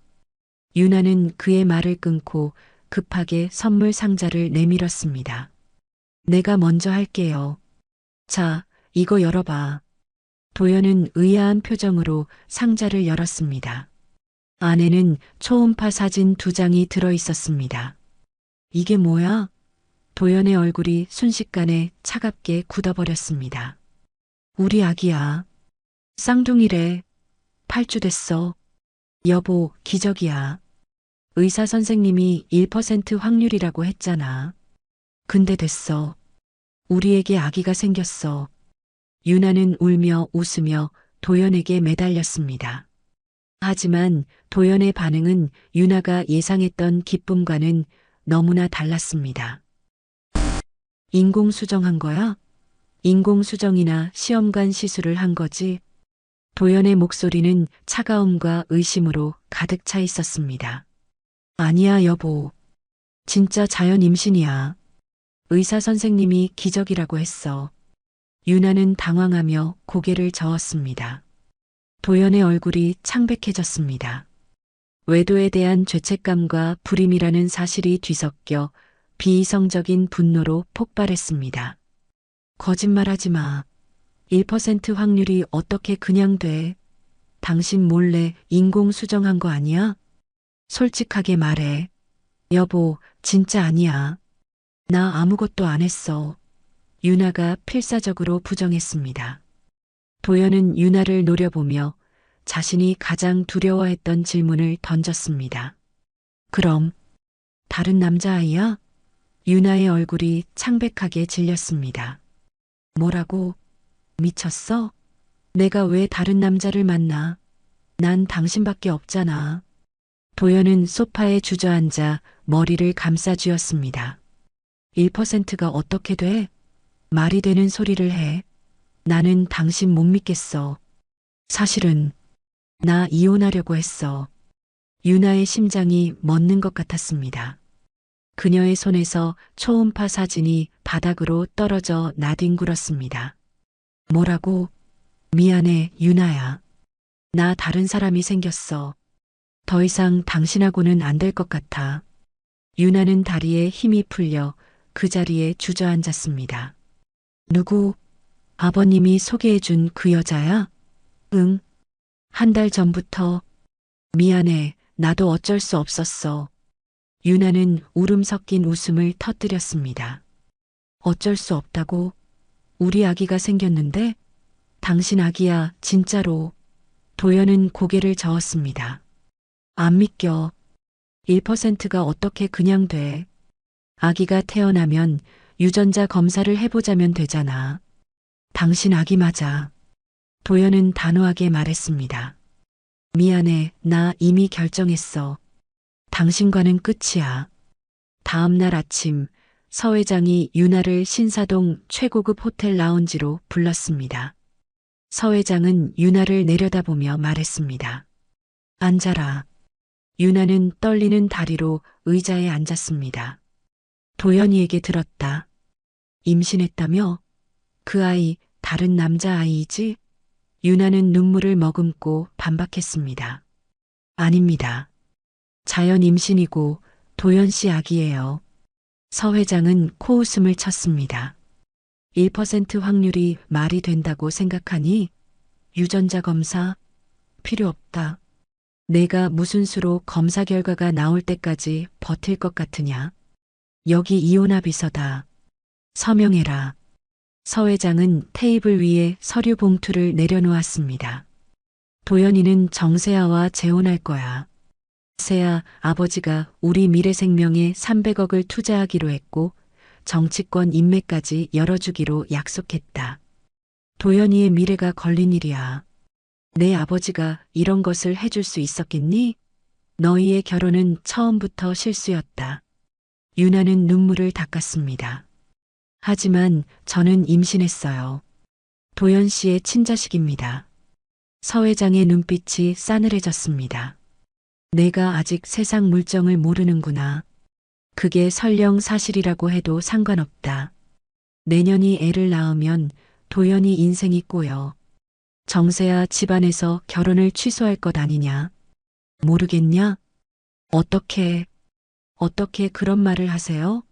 유나는 그의 말을 끊고 급하게 선물 상자를 내밀었습니다. 내가 먼저 할게요. 자, 이거 열어봐. 도연은 의아한 표정으로 상자를 열었습니다. 안에는 초음파 사진 2장이 들어 있었습니다. 이게 뭐야? 도연의 얼굴이 순식간에 차갑게 굳어버렸습니다. 우리 아기야. 쌍둥이래. 8주 됐어. 여보, 기적이야. 의사 선생님이 1% 확률이라고 했잖아. 근데 됐어. 우리에게 아기가 생겼어. 유나는 울며 웃으며 도연에게 매달렸습니다. 하지만 도연의 반응은 유나가 예상했던 기쁨과는 너무나 달랐습니다. 인공수정한 거야? 인공수정이나 시험관 시술을 한 거지? 도연의 목소리는 차가움과 의심으로 가득 차 있었습니다. 아니야, 여보. 진짜 자연 임신이야. 의사 선생님이 기적이라고 했어. 유나는 당황하며 고개를 저었습니다. 도연의 얼굴이 창백해졌습니다. 외도에 대한 죄책감과 불임이라는 사실이 뒤섞여 비이성적인 분노로 폭발했습니다. 거짓말하지 마. 1% 확률이 어떻게 그냥 돼? 당신 몰래 인공 수정한 거 아니야? 솔직하게 말해. 여보, 진짜 아니야. 나 아무것도 안 했어. 유나가 필사적으로 부정했습니다. 도연은 유나를 노려보며 자신이 가장 두려워했던 질문을 던졌습니다. 그럼 다른 남자아이야? 유나의 얼굴이 창백하게 질렸습니다. 뭐라고? 미쳤어? 내가 왜 다른 남자를 만나? 난 당신밖에 없잖아. 도연은 소파에 주저앉아 머리를 감싸쥐었습니다. 1%가 어떻게 돼? 말이 되는 소리를 해. 나는 당신 못 믿겠어. 사실은 나 이혼하려고 했어. 유나의 심장이 멎는 것 같았습니다. 그녀의 손에서 초음파 사진이 바닥으로 떨어져 나뒹굴었습니다. 뭐라고? 미안해, 유나야. 나 다른 사람이 생겼어. 더 이상 당신하고는 안 될 것 같아. 유나는 다리에 힘이 풀려 그 자리에 주저앉았습니다. 누구? 아버님이 소개해준 그 여자야? 응. 한 달 전부터. 미안해, 나도 어쩔 수 없었어. 유나는 울음 섞인 웃음을 터뜨렸습니다. 어쩔 수 없다고? 우리 아기가 생겼는데? 당신 아기야, 진짜로. 도연은 고개를 저었습니다. 안 믿겨. 1%가 어떻게 그냥 돼. 아기가 태어나면 유전자 검사를 해보자면 되잖아. 당신 아기 맞아. 도연은 단호하게 말했습니다. 미안해, 나 이미 결정했어. 당신과는 끝이야. 다음 날 아침, 서 회장이 유나를 신사동 최고급 호텔 라운지로 불렀습니다. 서 회장은 유나를 내려다보며 말했습니다. 앉아라. 유나는 떨리는 다리로 의자에 앉았습니다. 도연이에게 들었다. 임신했다며? 그 아이 다른 남자아이이지? 유나는 눈물을 머금고 반박했습니다. 아닙니다. 자연 임신이고 도연 씨 아기예요. 서 회장은 코웃음을 쳤습니다. 1% 확률이 말이 된다고 생각하니? 유전자 검사? 필요 없다. 내가 무슨 수로 검사 결과가 나올 때까지 버틸 것 같으냐? 여기 이혼합 비서다. 서명해라. 서 회장은 테이블 위에 서류 봉투를 내려놓았습니다. 도연이는 정세아와 재혼할 거야. 세아 아버지가 우리 미래생명에 300억을 투자하기로 했고 정치권 인맥까지 열어주기로 약속했다. 도연이의 미래가 걸린 일이야. 내 아버지가 이런 것을 해줄 수 있었겠니? 너희의 결혼은 처음부터 실수였다. 유나는 눈물을 닦았습니다. 하지만 저는 임신했어요. 도연 씨의 친자식입니다. 서 회장의 눈빛이 싸늘해졌습니다. 내가 아직 세상 물정을 모르는구나. 그게 설령 사실이라고 해도 상관없다. 내년이 애를 낳으면 도연이 인생이 꼬여. 정세아 집안에서 결혼을 취소할 것 아니냐? 모르겠냐? 어떻게 그런 말을 하세요?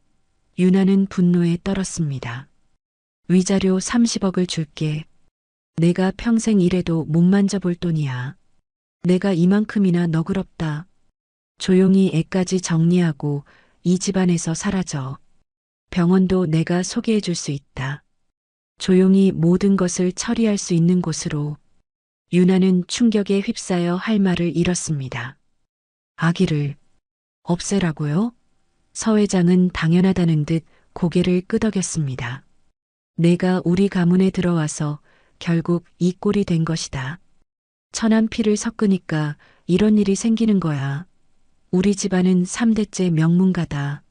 유나는 분노에 떨었습니다. 위자료 30억을 줄게. 내가 평생 일해도 못 만져볼 돈이야. 내가 이만큼이나 너그럽다. 조용히 애까지 정리하고 이 집안에서 사라져. 병원도 내가 소개해 줄 수 있다. 조용히 모든 것을 처리할 수 있는 곳으로. 유나는 충격에 휩싸여 할 말을 잃었습니다. 아기를 없애라고요? 서 회장은 당연하다는 듯 고개를 끄덕였습니다. 내가 우리 가문에 들어와서 결국 이 꼴이 된 것이다. 천한 피를 섞으니까 이런 일이 생기는 거야. 우리 집안은 3대째 명문가다.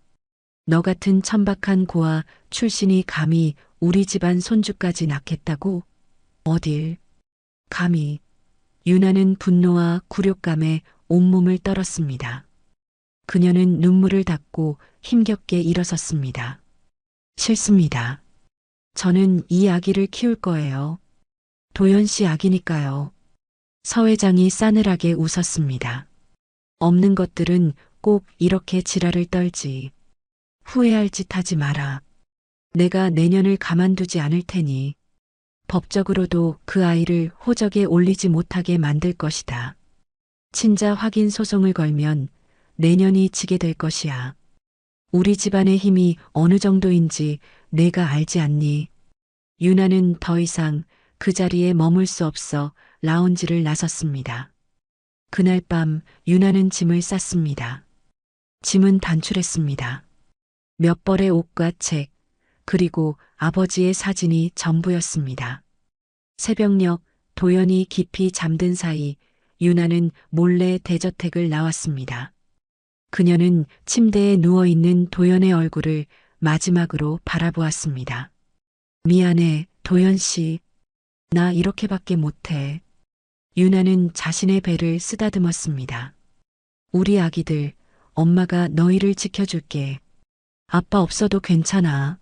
너 같은 천박한 고아 출신이 감히 우리 집안 손주까지 낳겠다고? 어딜? 감히. 유나는 분노와 굴욕감에 온몸을 떨었습니다. 그녀는 눈물을 닦고 힘겹게 일어섰습니다. 싫습니다. 저는 이 아기를 키울 거예요. 도연 씨 아기니까요. 서 회장이 싸늘하게 웃었습니다. 없는 것들은 꼭 이렇게 지랄을 떨지. 후회할 짓 하지 마라. 내가 내년을 가만두지 않을 테니 법적으로도 그 아이를 호적에 올리지 못하게 만들 것이다. 친자 확인 소송을 걸면 내년이 지게 될 것이야. 우리 집안의 힘이 어느 정도인지 내가 알지 않니? 유나는 더 이상 그 자리에 머물 수 없어 라운지를 나섰습니다. 그날 밤 유나는 짐을 쌌습니다. 짐은 단출했습니다. 몇 벌의 옷과 책, 그리고 아버지의 사진이 전부였습니다. 새벽녘 도연이 깊이 잠든 사이 유나는 몰래 대저택을 나왔습니다. 그녀는 침대에 누워있는 도연의 얼굴을 마지막으로 바라보았습니다. 미안해, 도연 씨. 나 이렇게밖에 못해. 유나는 자신의 배를 쓰다듬었습니다. 우리 아기들, 엄마가 너희를 지켜줄게. 아빠 없어도 괜찮아.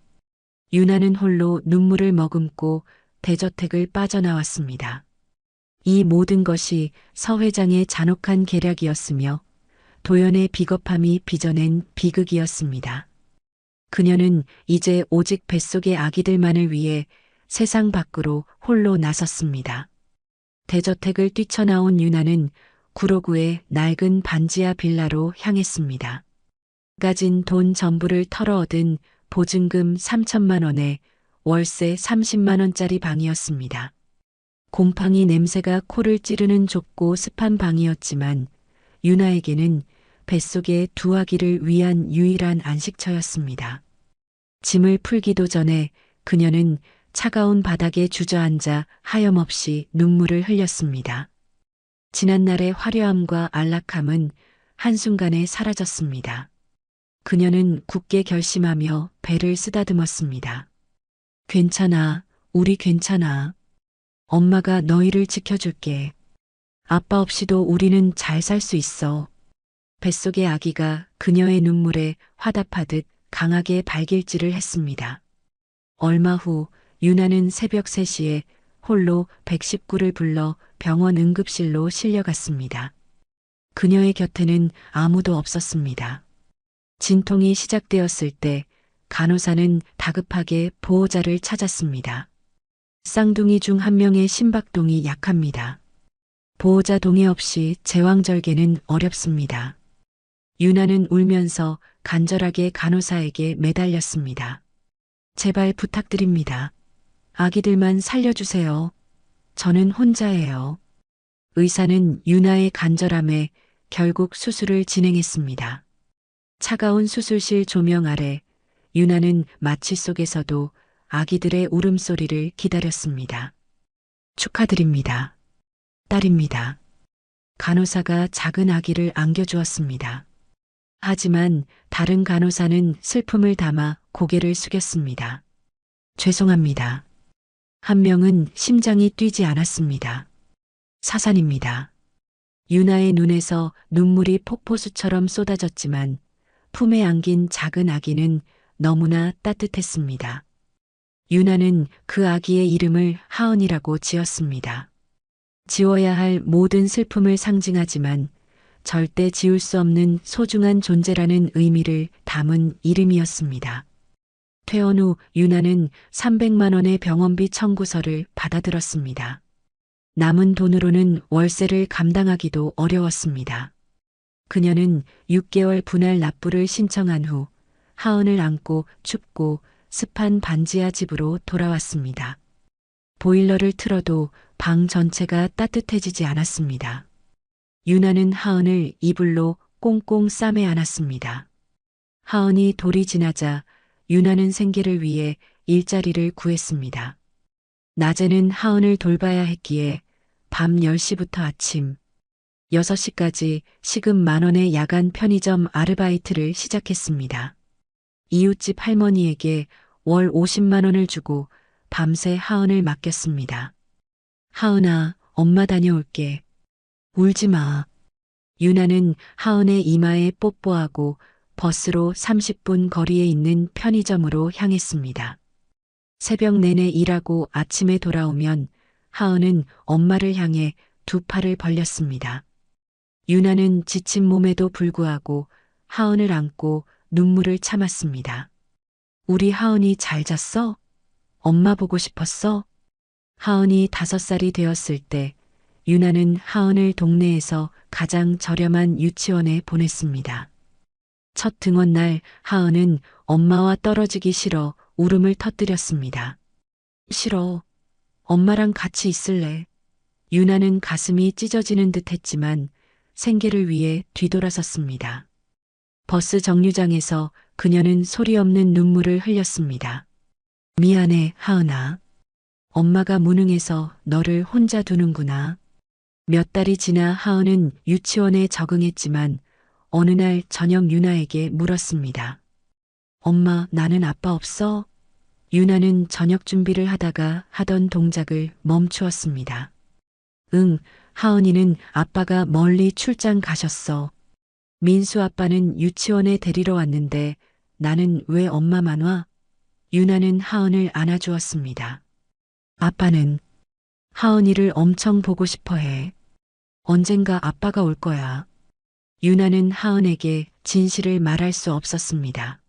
유나는 홀로 눈물을 머금고 대저택을 빠져나왔습니다. 이 모든 것이 서 회장의 잔혹한 계략이었으며 도연의 비겁함이 빚어낸 비극이었습니다. 그녀는 이제 오직 뱃속의 아기들만을 위해 세상 밖으로 홀로 나섰습니다. 대저택을 뛰쳐나온 유나는 구로구의 낡은 반지하 빌라로 향했습니다. 가진 돈 전부를 털어 얻은 보증금 3천만 원에 월세 30만 원짜리 방이었습니다. 곰팡이 냄새가 코를 찌르는 좁고 습한 방이었지만 유나에게는 뱃속의 두 아기를 위한 유일한 안식처였습니다. 짐을 풀기도 전에 그녀는 차가운 바닥에 주저앉아 하염없이 눈물을 흘렸습니다. 지난날의 화려함과 안락함은 한순간에 사라졌습니다. 그녀는 굳게 결심하며 배를 쓰다듬었습니다. 괜찮아, 우리 괜찮아. 엄마가 너희를 지켜줄게. 아빠 없이도 우리는 잘 살 수 있어. 뱃속의 아기가 그녀의 눈물에 화답하듯 강하게 발길질을 했습니다. 얼마 후 유나는 새벽 3시에 홀로 119를 불러 병원 응급실로 실려갔습니다. 그녀의 곁에는 아무도 없었습니다. 진통이 시작되었을 때 간호사는 다급하게 보호자를 찾았습니다. 쌍둥이 중 한 명의 심박동이 약합니다. 보호자 동의 없이 제왕절개는 어렵습니다. 유나는 울면서 간절하게 간호사에게 매달렸습니다. 제발 부탁드립니다. 아기들만 살려주세요. 저는 혼자예요. 의사는 유나의 간절함에 결국 수술을 진행했습니다. 차가운 수술실 조명 아래 유나는 마취 속에서도 아기들의 울음소리를 기다렸습니다. 축하드립니다. 딸입니다. 간호사가 작은 아기를 안겨주었습니다. 하지만 다른 간호사는 슬픔을 담아 고개를 숙였습니다. 죄송합니다. 한 명은 심장이 뛰지 않았습니다. 사산입니다. 유나의 눈에서 눈물이 폭포수처럼 쏟아졌지만 품에 안긴 작은 아기는 너무나 따뜻했습니다. 유나는 그 아기의 이름을 하은이라고 지었습니다. 지워야 할 모든 슬픔을 상징하지만 절대 지울 수 없는 소중한 존재라는 의미를 담은 이름이었습니다. 퇴원 후 유나는 300만 원의 병원비 청구서를 받아들었습니다. 남은 돈으로는 월세를 감당하기도 어려웠습니다. 그녀는 6개월 분할 납부를 신청한 후 하은을 안고 춥고 습한 반지하 집으로 돌아왔습니다. 보일러를 틀어도 방 전체가 따뜻해지지 않았습니다. 유나는 하은을 이불로 꽁꽁 싸매 안았습니다. 하은이 돌이 지나자 유나는 생계를 위해 일자리를 구했습니다. 낮에는 하은을 돌봐야 했기에 밤 10시부터 아침 6시까지 시급 10,000원의 야간 편의점 아르바이트를 시작했습니다. 이웃집 할머니에게 월 50만 원을 주고 밤새 하은을 맡겼습니다. 하은아, 엄마 다녀올게. 울지 마. 유나는 하은의 이마에 뽀뽀하고 버스로 30분 거리에 있는 편의점으로 향했습니다. 새벽 내내 일하고 아침에 돌아오면 하은은 엄마를 향해 두 팔을 벌렸습니다. 유나는 지친 몸에도 불구하고 하은을 안고 눈물을 참았습니다. 우리 하은이 잘 잤어? 엄마 보고 싶었어? 하은이 5살이 되었을 때 유나는 하은을 동네에서 가장 저렴한 유치원에 보냈습니다. 첫 등원날 하은은 엄마와 떨어지기 싫어 울음을 터뜨렸습니다. 싫어. 엄마랑 같이 있을래. 유나는 가슴이 찢어지는 듯 했지만 생계를 위해 뒤돌아섰습니다. 버스 정류장에서 그녀는 소리 없는 눈물을 흘렸습니다. 미안해, 하은아. 엄마가 무능해서 너를 혼자 두는구나. 몇 달이 지나 하은은 유치원에 적응했지만 어느 날 저녁 유나에게 물었습니다. 엄마, 나는 아빠 없어? 유나는 저녁 준비를 하다가 하던 동작을 멈추었습니다. 응, 하은이는 아빠가 멀리 출장 가셨어. 민수 아빠는 유치원에 데리러 왔는데 나는 왜 엄마만 와? 유나는 하은을 안아주었습니다. 아빠는 하은이를 엄청 보고 싶어 해. 언젠가 아빠가 올 거야. 유나는 하은에게 진실을 말할 수 없었습니다.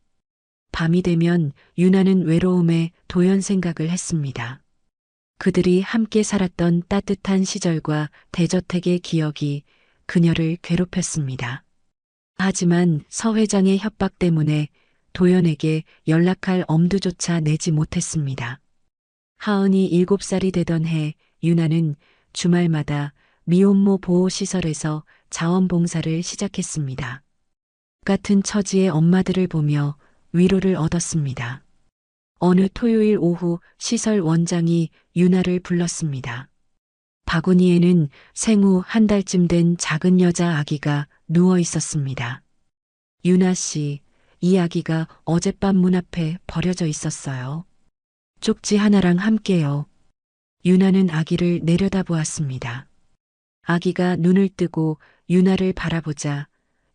밤이 되면 유나는 외로움에 도연 생각을 했습니다. 그들이 함께 살았던 따뜻한 시절과 대저택의 기억이 그녀를 괴롭혔습니다. 하지만 서 회장의 협박 때문에 도연에게 연락할 엄두조차 내지 못했습니다. 하은이 7살이 되던 해 유나는 주말마다 미혼모 보호시설에서 자원봉사를 시작했습니다. 같은 처지의 엄마들을 보며 위로를 얻었습니다. 어느 토요일 오후 시설 원장이 유나를 불렀습니다. 바구니에는 생후 1달쯤 된 작은 여자 아기가 누워 있었습니다. 유나 씨, 이 아기가 어젯밤 문 앞에 버려져 있었어요. 쪽지 하나랑 함께요. 유나는 아기를 내려다보았습니다. 아기가 눈을 뜨고 유나를 바라보자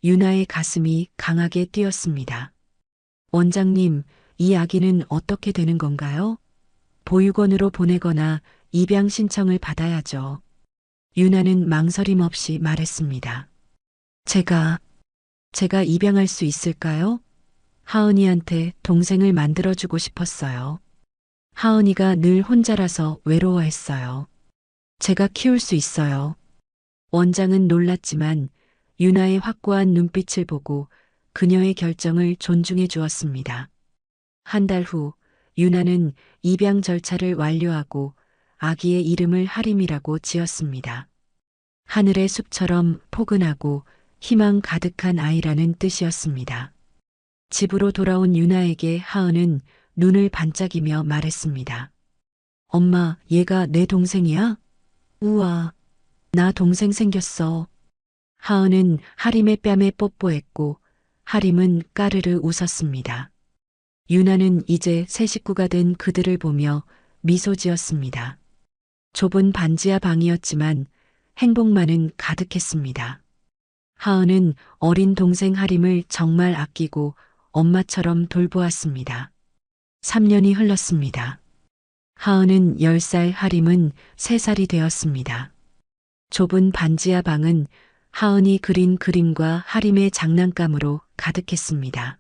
유나의 가슴이 강하게 뛰었습니다. 원장님, 이 아기는 어떻게 되는 건가요? 보육원으로 보내거나 입양 신청을 받아야죠. 유나는 망설임 없이 말했습니다. 제가 입양할 수 있을까요? 하은이한테 동생을 만들어주고 싶었어요. 하은이가 늘 혼자라서 외로워했어요. 제가 키울 수 있어요. 원장은 놀랐지만 유나의 확고한 눈빛을 보고 그녀의 결정을 존중해 주었습니다. 한 달 후 유나는 입양 절차를 완료하고 아기의 이름을 하림이라고 지었습니다. 하늘의 숲처럼 포근하고 희망 가득한 아이라는 뜻이었습니다. 집으로 돌아온 유나에게 하은은 눈을 반짝이며 말했습니다. 엄마, 얘가 내 동생이야? 우와, 나 동생 생겼어. 하은은 하림의 뺨에 뽀뽀했고 하림은 까르르 웃었습니다. 유나는 이제 새 식구가 된 그들을 보며 미소 지었습니다. 좁은 반지하 방이었지만 행복만은 가득했습니다. 하은은 어린 동생 하림을 정말 아끼고 엄마처럼 돌보았습니다. 3년이 흘렀습니다. 하은은 10살, 하림은 3살이 되었습니다. 좁은 반지하 방은 하은이 그린 그림과 하림의 장난감으로 가득했습니다.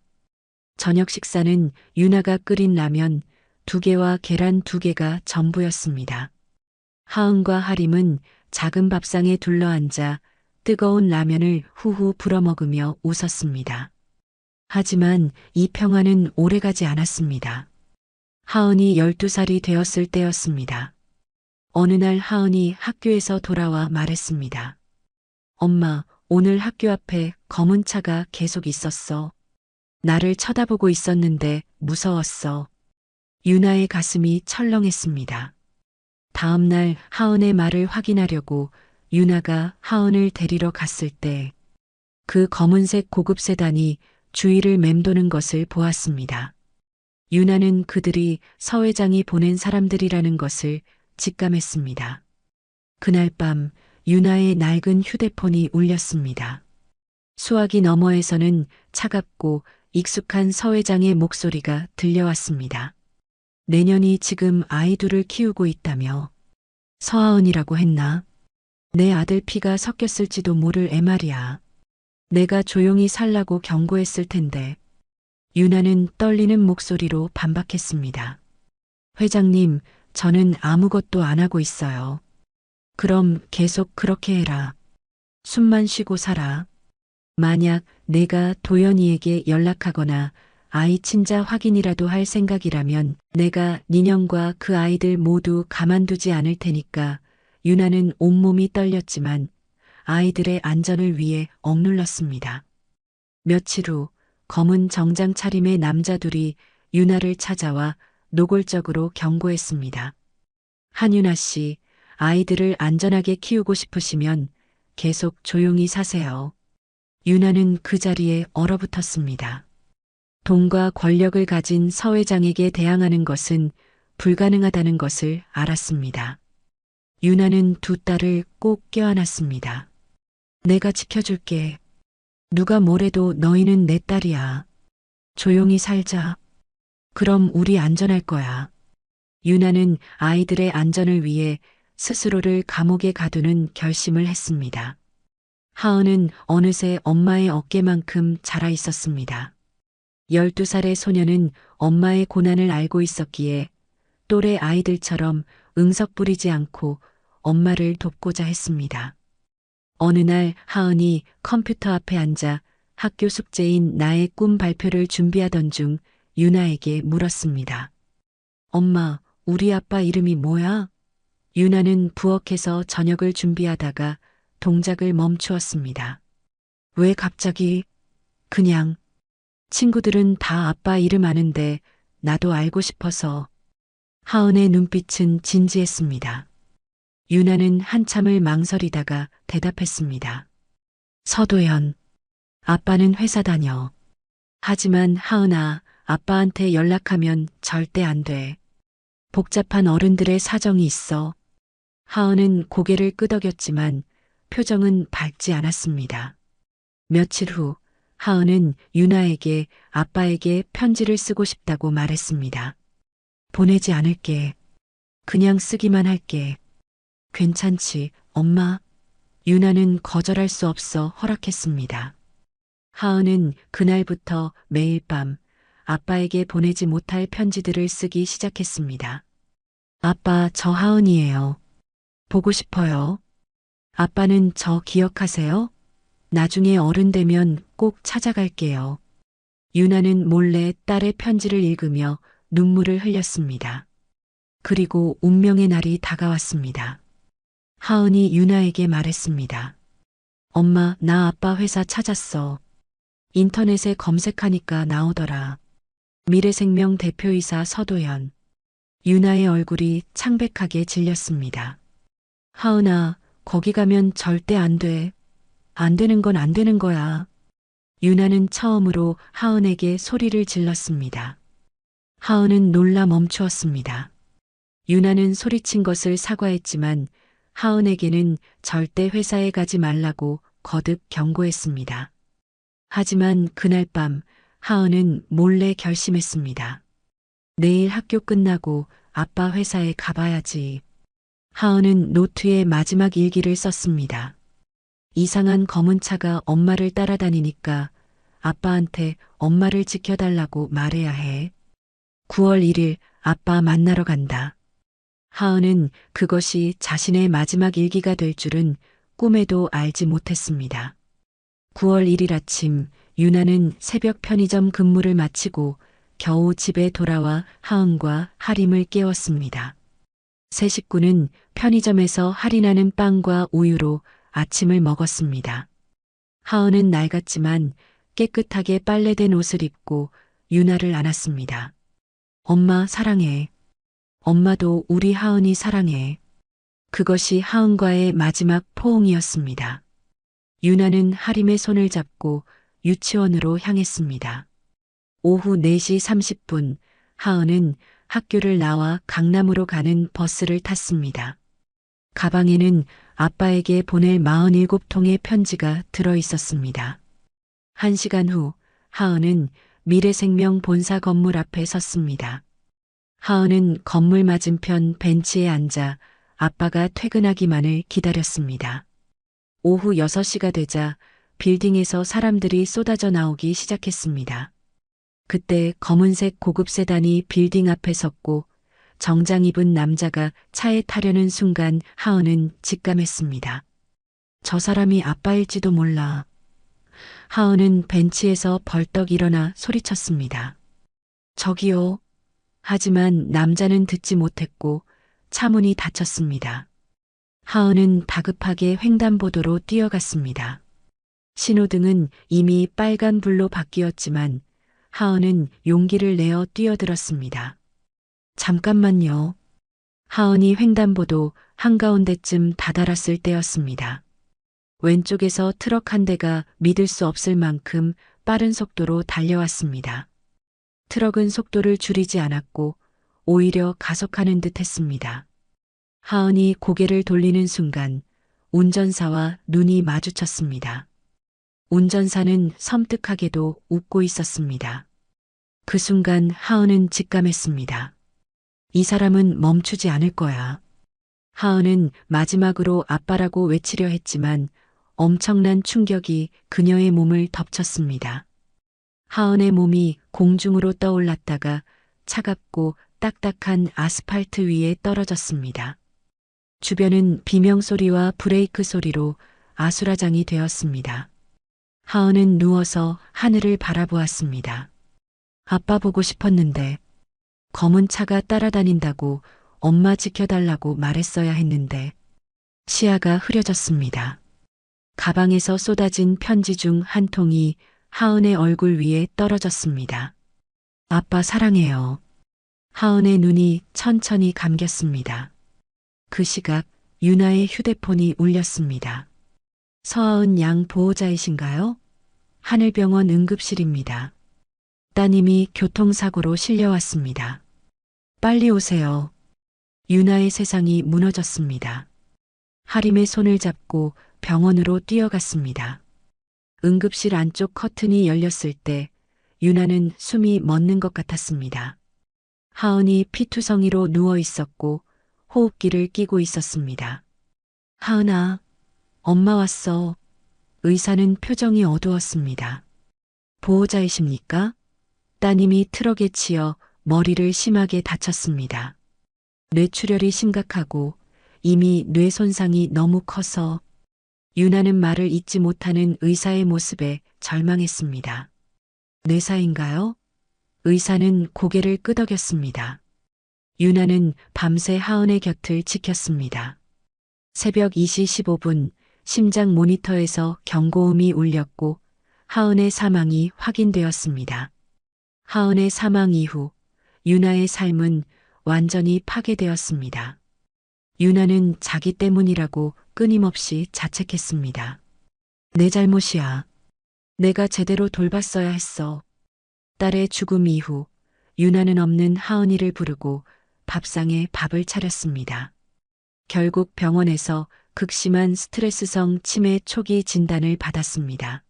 저녁 식사는 유나가 끓인 라면 2개와 계란 2개가 전부였습니다. 하은과 하림은 작은 밥상에 둘러앉아 뜨거운 라면을 후후 불어먹으며 웃었습니다. 하지만 이 평화는 오래가지 않았습니다. 하은이 12살이 되었을 때였습니다. 어느 날 하은이 학교에서 돌아와 말했습니다. 엄마, 오늘 학교 앞에 검은 차가 계속 있었어. 나를 쳐다보고 있었는데 무서웠어. 유나의 가슴이 철렁했습니다. 다음 날 하은의 말을 확인하려고 유나가 하은을 데리러 갔을 때 그 검은색 고급 세단이 주위를 맴도는 것을 보았습니다. 유나는 그들이 서 회장이 보낸 사람들이라는 것을 직감했습니다. 그날 밤 유나의 낡은 휴대폰이 울렸습니다. 수화기 너머에서는 차갑고 익숙한 서 회장의 목소리가 들려왔습니다. 내년이 지금 아이 둘을 키우고 있다며. 서하은이라고 했나? 내 아들 피가 섞였을지도 모를 애 말이야. 내가 조용히 살라고 경고했을 텐데. 유나는 떨리는 목소리로 반박했습니다. 회장님, 저는 아무것도 안 하고 있어요. 그럼 계속 그렇게 해라. 숨만 쉬고 살아. 만약 내가 도연이에게 연락하거나 아이 친자 확인이라도 할 생각이라면 내가 니년과 그 아이들 모두 가만두지 않을 테니까. 유나는 온몸이 떨렸지만 아이들의 안전을 위해 억눌렀습니다. 며칠 후 검은 정장 차림의 남자 둘이 유나를 찾아와 노골적으로 경고했습니다. 한유나 씨, 아이들을 안전하게 키우고 싶으시면 계속 조용히 사세요. 유나는 그 자리에 얼어붙었습니다. 돈과 권력을 가진 서 회장에게 대항하는 것은 불가능하다는 것을 알았습니다. 유나는 두 딸을 꼭 껴안았습니다. 내가 지켜줄게. 누가 뭐래도 너희는 내 딸이야. 조용히 살자. 그럼 우리 안전할 거야. 유나는 아이들의 안전을 위해 스스로를 감옥에 가두는 결심을 했습니다. 하은은 어느새 엄마의 어깨만큼 자라 있었습니다. 12살의 소녀는 엄마의 고난을 알고 있었기에 또래 아이들처럼 응석 부리지 않고 엄마를 돕고자 했습니다. 어느 날 하은이 컴퓨터 앞에 앉아 학교 숙제인 나의 꿈 발표를 준비하던 중 유나에게 물었습니다. 엄마, 우리 아빠 이름이 뭐야? 유나는 부엌에서 저녁을 준비하다가 동작을 멈추었습니다. 왜 갑자기? 그냥. 친구들은 다 아빠 이름 아는데 나도 알고 싶어서. 하은의 눈빛은 진지했습니다. 유나는 한참을 망설이다가 대답했습니다. 서도연. 아빠는 회사 다녀. 하지만 하은아, 아빠한테 연락하면 절대 안 돼. 복잡한 어른들의 사정이 있어. 하은은 고개를 끄덕였지만 표정은 밝지 않았습니다. 며칠 후 하은은 유나에게 아빠에게 편지를 쓰고 싶다고 말했습니다. 보내지 않을게. 그냥 쓰기만 할게. 괜찮지, 엄마? 유나는 거절할 수 없어 허락했습니다. 하은은 그날부터 매일 밤 아빠에게 보내지 못할 편지들을 쓰기 시작했습니다. 아빠, 저 하은이에요. 보고 싶어요. 아빠는 저 기억하세요? 나중에 어른 되면 꼭 찾아갈게요. 유나는 몰래 딸의 편지를 읽으며 눈물을 흘렸습니다. 그리고 운명의 날이 다가왔습니다. 하은이 유나에게 말했습니다. 엄마, 나 아빠 회사 찾았어. 인터넷에 검색하니까 나오더라. 미래생명 대표이사 서도연. 유나의 얼굴이 창백하게 질렸습니다. 하은아, 거기 가면 절대 안 돼. 안 되는 건 안 되는 거야. 유나는 처음으로 하은에게 소리를 질렀습니다. 하은은 놀라 멈추었습니다. 유나는 소리친 것을 사과했지만 하은에게는 절대 회사에 가지 말라고 거듭 경고했습니다. 하지만 그날 밤 하은은 몰래 결심했습니다. 내일 학교 끝나고 아빠 회사에 가봐야지. 하은은 노트에 마지막 일기를 썼습니다. 이상한 검은 차가 엄마를 따라다니니까 아빠한테 엄마를 지켜달라고 말해야 해. 9월 1일 아빠 만나러 간다. 하은은 그것이 자신의 마지막 일기가 될 줄은 꿈에도 알지 못했습니다. 9월 1일 아침 유나는 새벽 편의점 근무를 마치고 겨우 집에 돌아와 하은과 하림을 깨웠습니다. 세 식구는 편의점에서 할인하는 빵과 우유로 아침을 먹었습니다. 하은은 낡았지만 깨끗하게 빨래된 옷을 입고 유나를 안았습니다. 엄마 사랑해. 엄마도 우리 하은이 사랑해. 그것이 하은과의 마지막 포옹이었습니다. 유나는 하림의 손을 잡고 유치원으로 향했습니다. 오후 4시 30분 하은은 학교를 나와 강남으로 가는 버스를 탔습니다. 가방에는 아빠에게 보낼 47통의 편지가 들어 있었습니다. 1시간 후 하은은 미래생명 본사 건물 앞에 섰습니다. 하은은 건물 맞은편 벤치에 앉아 아빠가 퇴근하기만을 기다렸습니다. 오후 6시가 되자 빌딩에서 사람들이 쏟아져 나오기 시작했습니다. 그때 검은색 고급 세단이 빌딩 앞에 섰고 정장 입은 남자가 차에 타려는 순간 하은은 직감했습니다. 저 사람이 아빠일지도 몰라. 하은은 벤치에서 벌떡 일어나 소리쳤습니다. 저기요. 하지만 남자는 듣지 못했고 차문이 닫혔습니다. 하은은 다급하게 횡단보도로 뛰어갔습니다. 신호등은 이미 빨간불로 바뀌었지만 하은은 용기를 내어 뛰어들었습니다. 잠깐만요. 하은이 횡단보도 한가운데쯤 다다랐을 때였습니다. 왼쪽에서 트럭 한 대가 믿을 수 없을 만큼 빠른 속도로 달려왔습니다. 트럭은 속도를 줄이지 않았고 오히려 가속하는 듯 했습니다. 하은이 고개를 돌리는 순간 운전사와 눈이 마주쳤습니다. 운전사는 섬뜩하게도 웃고 있었습니다. 그 순간 하은은 직감했습니다. 이 사람은 멈추지 않을 거야. 하은은 마지막으로 아빠라고 외치려 했지만 엄청난 충격이 그녀의 몸을 덮쳤습니다. 하은의 몸이 공중으로 떠올랐다가 차갑고 딱딱한 아스팔트 위에 떨어졌습니다. 주변은 비명소리와 브레이크 소리로 아수라장이 되었습니다. 하은은 누워서 하늘을 바라보았습니다. 아빠 보고 싶었는데 검은 차가 따라다닌다고 엄마 지켜달라고 말했어야 했는데 시야가 흐려졌습니다. 가방에서 쏟아진 편지 중 한 통이 하은의 얼굴 위에 떨어졌습니다. 아빠 사랑해요. 하은의 눈이 천천히 감겼습니다. 그 시각 유나의 휴대폰이 울렸습니다. 서하은 양 보호자이신가요? 하늘병원 응급실입니다. 따님이 교통사고로 실려왔습니다. 빨리 오세요. 유나의 세상이 무너졌습니다. 하림의 손을 잡고 병원으로 뛰어갔습니다. 응급실 안쪽 커튼이 열렸을 때 유나는 숨이 멎는 것 같았습니다. 하은이 피투성이로 누워 있었고 호흡기를 끼고 있었습니다. 하은아, 엄마 왔어. 의사는 표정이 어두웠습니다. 보호자이십니까? 따님이 트럭에 치여 머리를 심하게 다쳤습니다. 뇌출혈이 심각하고 이미 뇌 손상이 너무 커서 유나는 말을 잇지 못하는 의사의 모습에 절망했습니다. 뇌사인가요? 의사는 고개를 끄덕였습니다. 유나는 밤새 하은의 곁을 지켰습니다. 새벽 2시 15분 심장 모니터에서 경고음이 울렸고 하은의 사망이 확인되었습니다. 하은의 사망 이후 유나의 삶은 완전히 파괴되었습니다. 유나는 자기 때문이라고 끊임없이 자책했습니다. 내 잘못이야. 내가 제대로 돌봤어야 했어. 딸의 죽음 이후 유나는 없는 하은이를 부르고 밥상에 밥을 차렸습니다. 결국 병원에서 극심한 스트레스성 치매 초기 진단을 받았습니다.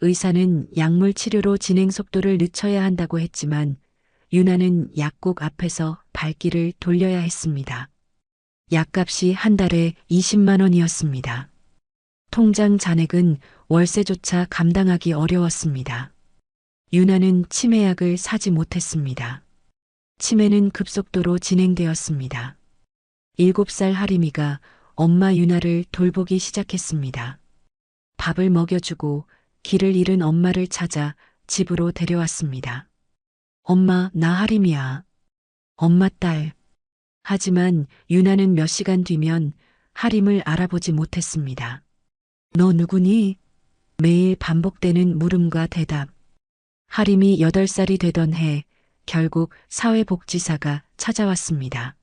의사는 약물 치료로 진행 속도를 늦춰야 한다고 했지만 유나는 약국 앞에서 발길을 돌려야 했습니다. 약값이 한 달에 20만 원이었습니다. 통장 잔액은 월세조차 감당하기 어려웠습니다. 유나는 치매약을 사지 못했습니다. 치매는 급속도로 진행되었습니다. 7살 하림이가 엄마 유나를 돌보기 시작했습니다. 밥을 먹여주고 길을 잃은 엄마를 찾아 집으로 데려왔습니다. 엄마, 나 하림이야. 엄마 딸. 하지만 유나는 몇 시간 뒤면 하림을 알아보지 못했습니다. 너 누구니? 매일 반복되는 물음과 대답. 하림이 8살이 되던 해 결국 사회복지사가 찾아왔습니다.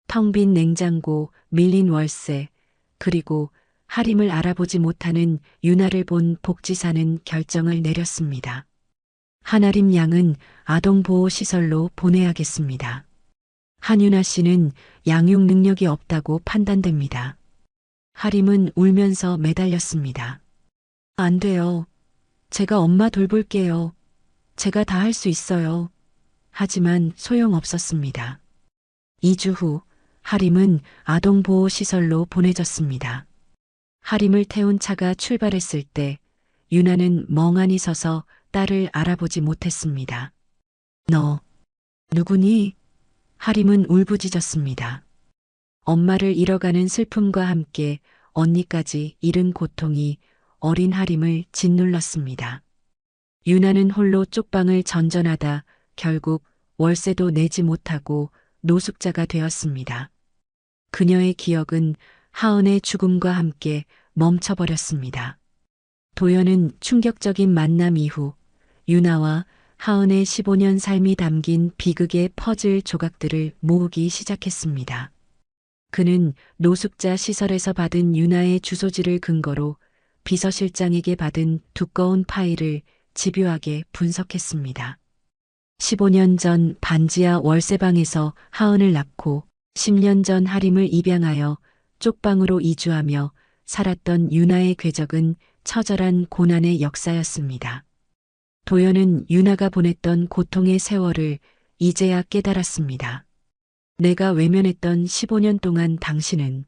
텅 빈 냉장고, 밀린 월세, 그리고 하림을 알아보지 못하는 유나를 본 복지사는 결정을 내렸습니다. 한하림 양은 아동보호시설로 보내야겠습니다. 한유나 씨는 양육 능력이 없다고 판단됩니다. 하림은 울면서 매달렸습니다. 안 돼요. 제가 엄마 돌볼게요. 제가 다 할 수 있어요. 하지만 소용없었습니다. 2주 후 하림은 아동보호시설로 보내졌습니다. 하림을 태운 차가 출발했을 때 유나는 멍하니 서서 딸을 알아보지 못했습니다. 너, 누구니? 하림은 울부짖었습니다. 엄마를 잃어가는 슬픔과 함께 언니까지 잃은 고통이 어린 하림을 짓눌렀습니다. 유나는 홀로 쪽방을 전전하다 결국 월세도 내지 못하고 노숙자가 되었습니다. 그녀의 기억은 하은의 죽음과 함께 멈춰버렸습니다. 도연은 충격적인 만남 이후 유나와 하은의 15년 삶이 담긴 비극의 퍼즐 조각들을 모으기 시작했습니다. 그는 노숙자 시설에서 받은 유나의 주소지를 근거로 비서실장에게 받은 두꺼운 파일을 집요하게 분석했습니다. 15년 전 반지하 월세방에서 하은을 낳고 10년 전 하림을 입양하여 쪽방으로 이주하며 살았던 유나의 궤적은 처절한 고난의 역사였습니다. 도연은 유나가 보냈던 고통의 세월을 이제야 깨달았습니다. 내가 외면했던 15년 동안 당신은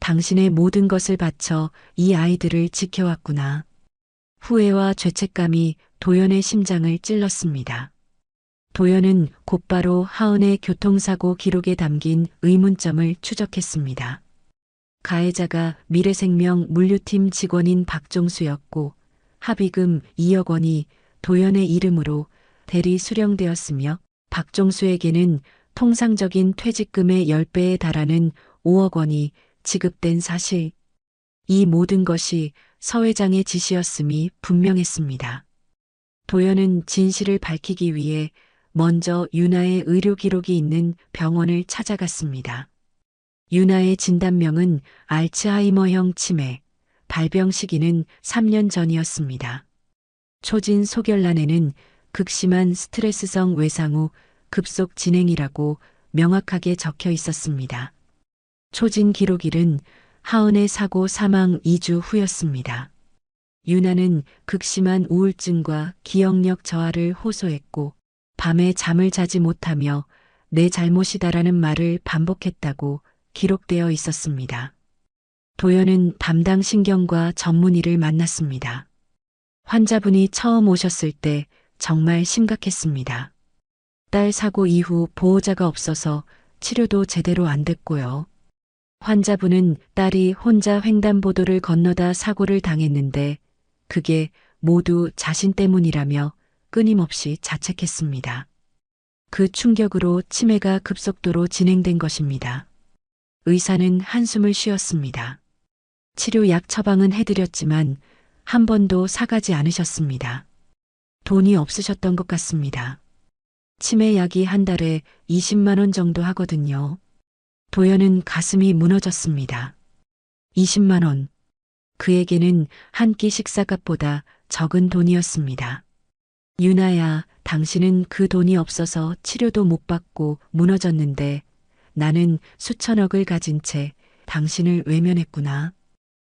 당신의 모든 것을 바쳐 이 아이들을 지켜왔구나. 후회와 죄책감이 도연의 심장을 찔렀습니다. 도연은 곧바로 하은의 교통사고 기록에 담긴 의문점을 추적했습니다. 가해자가 미래생명 물류팀 직원인 박종수였고 합의금 2억 원이 도연의 이름으로 대리 수령되었으며 박종수에게는 통상적인 퇴직금의 10배에 달하는 5억 원이 지급된 사실. 이 모든 것이 서 회장의 지시였음이 분명했습니다. 도연은 진실을 밝히기 위해 먼저 유나의 의료 기록이 있는 병원을 찾아갔습니다. 유나의 진단명은 알츠하이머형 치매, 발병 시기는 3년 전이었습니다. 초진 소결란에는 극심한 스트레스성 외상 후 급속 진행이라고 명확하게 적혀 있었습니다. 초진 기록일은 하은의 사고 사망 2주 후였습니다. 유나는 극심한 우울증과 기억력 저하를 호소했고 밤에 잠을 자지 못하며 내 잘못이다라는 말을 반복했다고 기록되어 있었습니다. 도연은 담당 신경과 전문의를 만났습니다. 환자분이 처음 오셨을 때 정말 심각했습니다. 딸 사고 이후 보호자가 없어서 치료도 제대로 안 됐고요. 환자분은 딸이 혼자 횡단보도를 건너다 사고를 당했는데 그게 모두 자신 때문이라며 끊임없이 자책했습니다. 그 충격으로 치매가 급속도로 진행된 것입니다. 의사는 한숨을 쉬었습니다. 치료약 처방은 해드렸지만 한 번도 사가지 않으셨습니다. 돈이 없으셨던 것 같습니다. 치매약이 한 달에 20만 원 정도 하거든요. 도연은 가슴이 무너졌습니다. 20만 원. 그에게는 한 끼 식사값보다 적은 돈이었습니다. 유나야, 당신은 그 돈이 없어서 치료도 못 받고 무너졌는데 나는 수천억을 가진 채 당신을 외면했구나.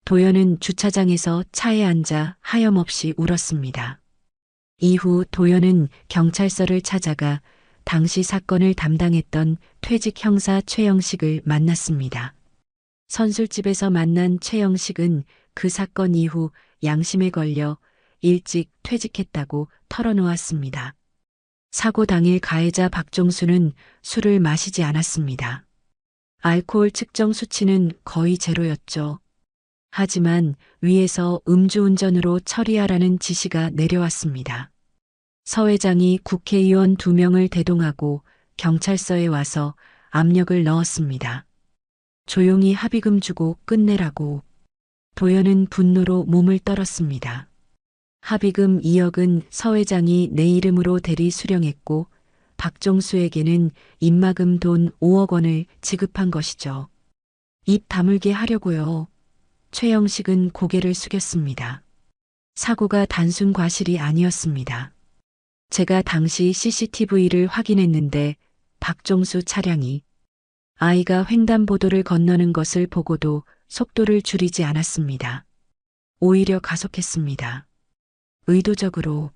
도연은 주차장에서 차에 앉아 하염없이 울었습니다. 이후 도연은 경찰서를 찾아가 당시 사건을 담당했던 퇴직 형사 최영식을 만났습니다. 선술집에서 만난 최영식은 그 사건 이후 양심에 걸려 일찍 퇴직했다고 털어놓았습니다. 사고 당일 가해자 박종수는 술을 마시지 않았습니다. 알코올 측정 수치는 거의 제로였죠. 하지만 위에서 음주운전으로 처리하라는 지시가 내려왔습니다. 서 회장이 국회의원 2명을 대동하고 경찰서에 와서 압력을 넣었습니다. 조용히 합의금 주고 끝내라고. 도연은 분노로 몸을 떨었습니다. 합의금 2억은 서 회장이 내 이름으로 대리 수령했고 박종수에게는 입막음 돈 5억 원을 지급한 것이죠. 입 다물게 하려고요. 최영식은 고개를 숙였습니다. 사고가 단순 과실이 아니었습니다. 제가 당시 CCTV를 확인했는데 박종수 차량이 아이가 횡단보도를 건너는 것을 보고도 속도를 줄이지 않았습니다. 오히려 가속했습니다. 의도적으로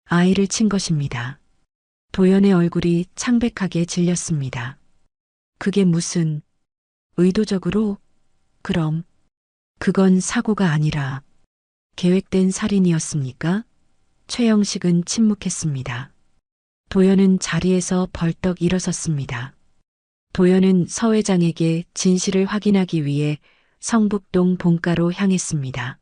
아이를 친 것입니다. 도연의 얼굴이 창백하게 질렸습니다. 그게 무슨 의도적으로? 그럼 그건 사고가 아니라 계획된 살인이었습니까? 최영식은 침묵했습니다. 도연은 자리에서 벌떡 일어섰습니다. 도연은 서 회장에게 진실을 확인하기 위해 성북동 본가로 향했습니다.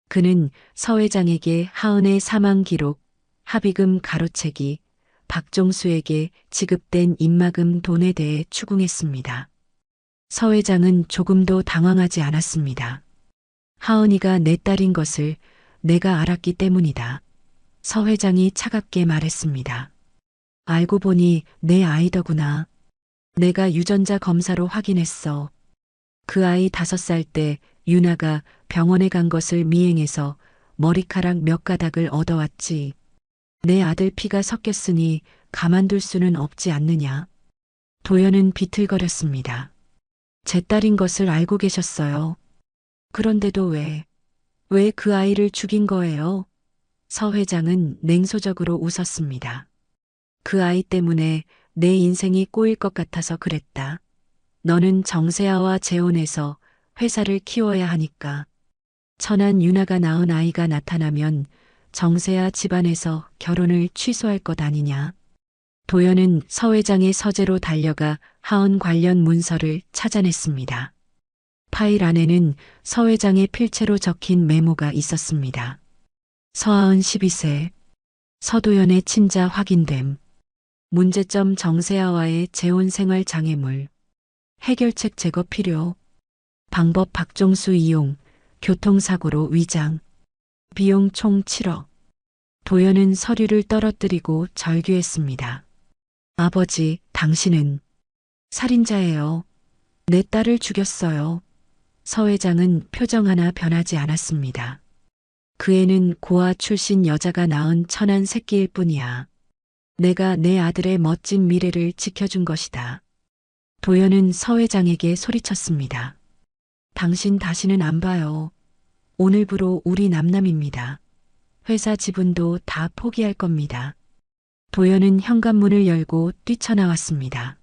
그는 서 회장에게 하은의 사망 기록, 합의금 가로채기, 박종수에게 지급된 입마금 돈에 대해 추궁했습니다. 서 회장은 조금도 당황하지 않았습니다. 하은이가 내 딸인 것을 내가 알았기 때문이다. 서 회장이 차갑게 말했습니다. 알고 보니 내 아이더구나. 내가 유전자 검사로 확인했어. 그 아이 5살 때 유나가 병원에 간 것을 미행해서 머리카락 몇 가닥을 얻어왔지. 내 아들 피가 섞였으니 가만둘 수는 없지 않느냐. 도연은 비틀거렸습니다. 제 딸인 것을 알고 계셨어요. 그런데도 왜 그 아이를 죽인 거예요? 서 회장은 냉소적으로 웃었습니다. 그 아이 때문에 내 인생이 꼬일 것 같아서 그랬다. 너는 정세아와 재혼해서 회사를 키워야 하니까. 천안 유나가 낳은 아이가 나타나면 정세아 집안에서 결혼을 취소할 것 아니냐. 도연은 서 회장의 서재로 달려가 하은 관련 문서를 찾아냈습니다. 파일 안에는 서 회장의 필체로 적힌 메모가 있었습니다. 서하은 12세, 서도연의 친자 확인됨, 문제점 정세아와의 재혼 생활 장애물, 해결책 제거 필요, 방법 박종수 이용, 교통사고로 위장, 비용 총 7억. 도연은 서류를 떨어뜨리고 절규했습니다. 아버지, 당신은 살인자예요. 내 딸을 죽였어요. 서 회장은 표정 하나 변하지 않았습니다. 그 애는 고아 출신 여자가 낳은 천한 새끼일 뿐이야. 내가 내 아들의 멋진 미래를 지켜준 것이다. 도연은 서 회장에게 소리쳤습니다. 당신 다시는 안 봐요. 오늘부로 우리 남남입니다. 회사 지분도 다 포기할 겁니다. 도연은 현관문을 열고 뛰쳐나왔습니다.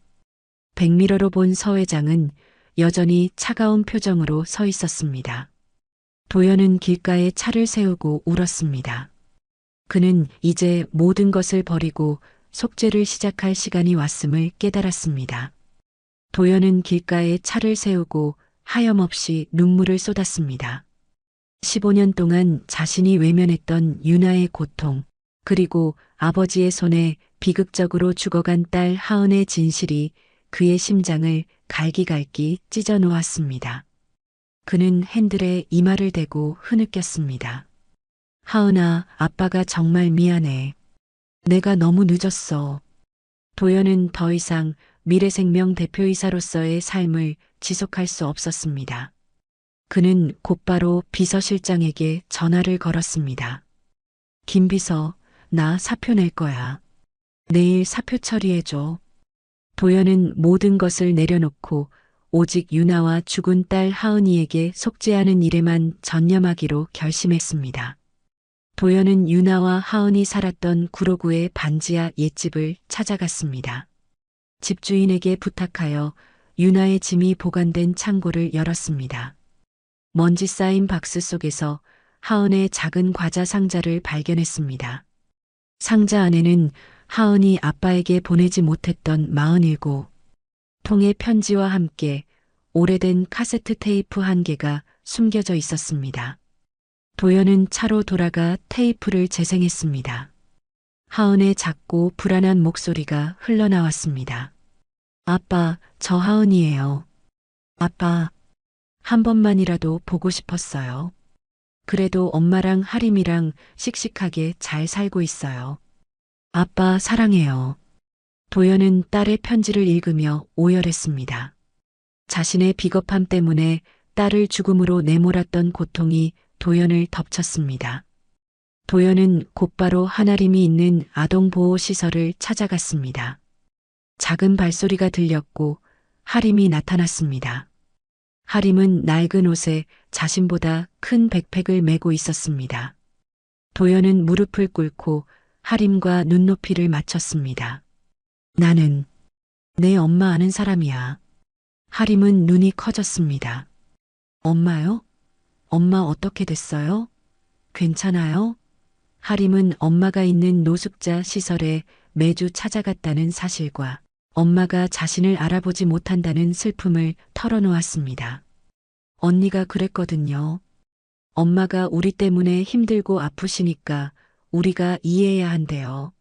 백미러로 본 서 회장은 여전히 차가운 표정으로 서 있었습니다. 도연은 길가에 차를 세우고 울었습니다. 그는 이제 모든 것을 버리고 속죄를 시작할 시간이 왔음을 깨달았습니다. 도연은 길가에 차를 세우고 하염없이 눈물을 쏟았습니다. 15년 동안 자신이 외면했던 유나의 고통, 그리고 아버지의 손에 비극적으로 죽어간 딸 하은의 진실이 그의 심장을 갈기갈기 찢어 놓았습니다. 그는 핸들에 이마를 대고 흐느꼈습니다. 하은아, 아빠가 정말 미안해. 내가 너무 늦었어. 도연은 더 이상 미래생명 대표이사로서의 삶을 지속할 수 없었습니다. 그는 곧바로 비서실장에게 전화를 걸었습니다. 김 비서, 나 사표 낼 거야. 내일 사표 처리해줘. 도연은 모든 것을 내려놓고 오직 유나와 죽은 딸 하은이에게 속죄하는 일에만 전념하기로 결심했습니다. 도연은 유나와 하은이 살았던 구로구의 반지하 옛집을 찾아갔습니다. 집주인에게 부탁하여 유나의 짐이 보관된 창고를 열었습니다. 먼지 쌓인 박스 속에서 하은의 작은 과자 상자를 발견했습니다. 상자 안에는 하은이 아빠에게 보내지 못했던 47 통의 편지와 함께 오래된 카세트 테이프 1개가 숨겨져 있었습니다. 도연은 차로 돌아가 테이프를 재생했습니다. 하은의 작고 불안한 목소리가 흘러나왔습니다. 아빠, 저 하은이에요. 아빠, 한 번만이라도 보고 싶었어요. 그래도 엄마랑 하림이랑 씩씩하게 잘 살고 있어요. 아빠 사랑해요. 도연은 딸의 편지를 읽으며 오열했습니다. 자신의 비겁함 때문에 딸을 죽음으로 내몰았던 고통이 도연을 덮쳤습니다. 도연은 곧바로 한아림이 있는 아동보호시설을 찾아갔습니다. 작은 발소리가 들렸고 하림이 나타났습니다. 하림은 낡은 옷에 자신보다 큰 백팩을 메고 있었습니다. 도연은 무릎을 꿇고 하림과 눈높이를 맞췄습니다. 나는 내 엄마 아는 사람이야. 하림은 눈이 커졌습니다. 엄마요? 엄마 어떻게 됐어요? 괜찮아요? 하림은 엄마가 있는 노숙자 시설에 매주 찾아갔다는 사실과 엄마가 자신을 알아보지 못한다는 슬픔을 털어놓았습니다. 언니가 그랬거든요. 엄마가 우리 때문에 힘들고 아프시니까 우리가 이해해야 한대요.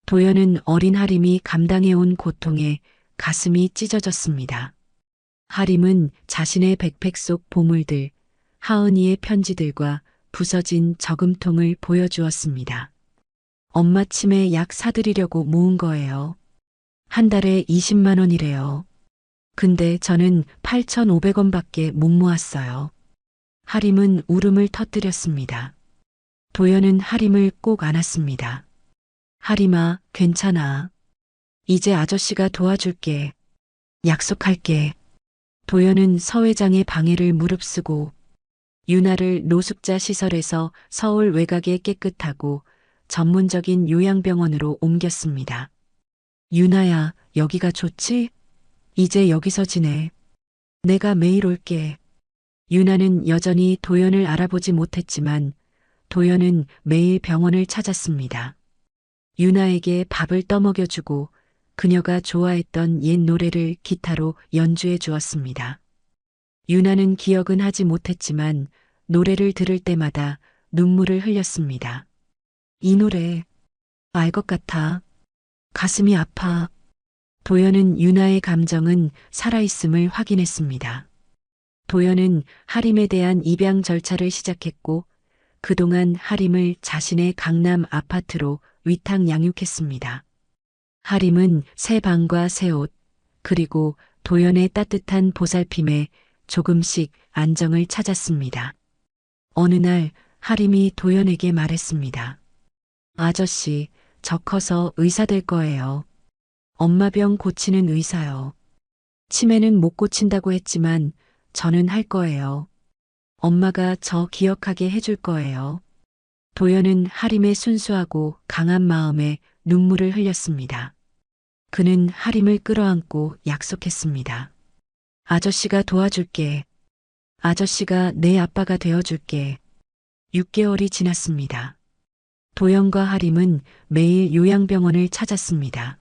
도연은 어린 하림이 감당해온 고통에 가슴이 찢어졌습니다. 하림은 자신의 백팩 속 보물들, 하은이의 편지들과 부서진 저금통을 보여주었습니다. 엄마 치매 약 사드리려고 모은 거예요. 한 달에 20만 원이래요. 근데 저는 8,500원밖에 못 모았어요. 하림은 울음을 터뜨렸습니다. 도연은 하림을 꼭 안았습니다. 하림아, 괜찮아. 이제 아저씨가 도와줄게. 약속할게. 도연은 서 회장의 방해를 무릅쓰고 유나를 노숙자 시설에서 서울 외곽의 깨끗하고 전문적인 요양병원으로 옮겼습니다. 유나야, 여기가 좋지? 이제 여기서 지내. 내가 매일 올게. 유나는 여전히 도연을 알아보지 못했지만 도연은 매일 병원을 찾았습니다. 유나에게 밥을 떠먹여주고 그녀가 좋아했던 옛 노래를 기타로 연주해 주었습니다. 유나는 기억은 하지 못했지만 노래를 들을 때마다 눈물을 흘렸습니다. 이 노래 알 것 같아. 가슴이 아파. 도연은 유나의 감정은 살아있음을 확인했습니다. 도연은 하림에 대한 입양 절차를 시작했고 그동안 하림을 자신의 강남 아파트로 위탁 양육했습니다. 하림은 새 방과 새 옷, 그리고 도연의 따뜻한 보살핌에 조금씩 안정을 찾았습니다. 어느 날 하림이 도연에게 말했습니다. 아저씨, 저 커서 의사 될 거예요. 엄마 병 고치는 의사요. 치매는 못 고친다고 했지만 저는 할 거예요. 엄마가 저 기억하게 해줄 거예요. 도연은 하림의 순수하고 강한 마음에 눈물을 흘렸습니다. 그는 하림을 끌어안고 약속했습니다. 아저씨가 도와줄게. 아저씨가 내 아빠가 되어줄게. 6개월이 지났습니다. 도연과 하림은 매일 요양병원을 찾았습니다.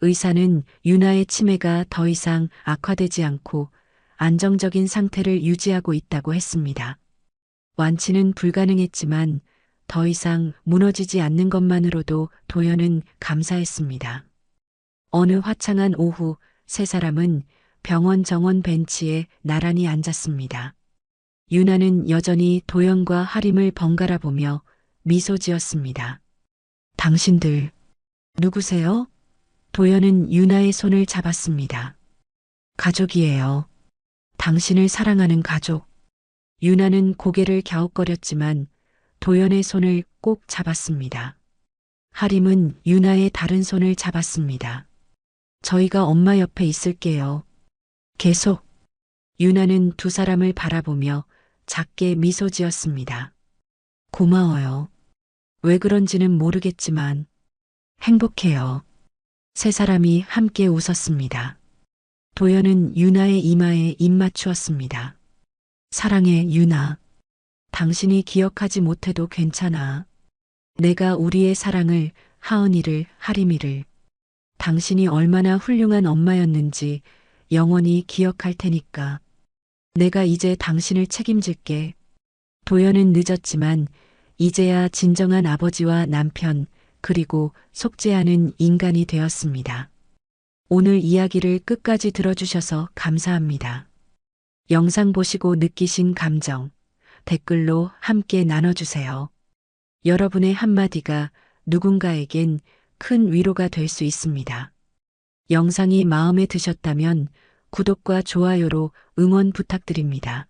의사는 유나의 치매가 더 이상 악화되지 않고 안정적인 상태를 유지하고 있다고 했습니다. 완치는 불가능했지만 더 이상 무너지지 않는 것만으로도 도연은 감사했습니다. 어느 화창한 오후 세 사람은 병원 정원 벤치에 나란히 앉았습니다. 유나는 여전히 도연과 하림을 번갈아 보며 미소 지었습니다. 당신들 누구세요? 도연은 유나의 손을 잡았습니다. 가족이에요. 당신을 사랑하는 가족. 유나는 고개를 갸웃거렸지만 도연의 손을 꼭 잡았습니다. 하림은 유나의 다른 손을 잡았습니다. 저희가 엄마 옆에 있을게요. 계속. 유나는 두 사람을 바라보며 작게 미소 지었습니다. 고마워요. 왜 그런지는 모르겠지만 행복해요. 세 사람이 함께 웃었습니다. 도연은 유나의 이마에 입 맞추었습니다. 사랑해, 유나. 당신이 기억하지 못해도 괜찮아. 내가 우리의 사랑을, 하은이를, 하림이를, 당신이 얼마나 훌륭한 엄마였는지 영원히 기억할 테니까. 내가 이제 당신을 책임질게. 도연은 늦었지만 이제야 진정한 아버지와 남편, 그리고 속죄하는 인간이 되었습니다. 오늘 이야기를 끝까지 들어주셔서 감사합니다. 영상 보시고 느끼신 감정, 댓글로 함께 나눠주세요. 여러분의 한마디가 누군가에겐 큰 위로가 될 수 있습니다. 영상이 마음에 드셨다면 구독과 좋아요로 응원 부탁드립니다.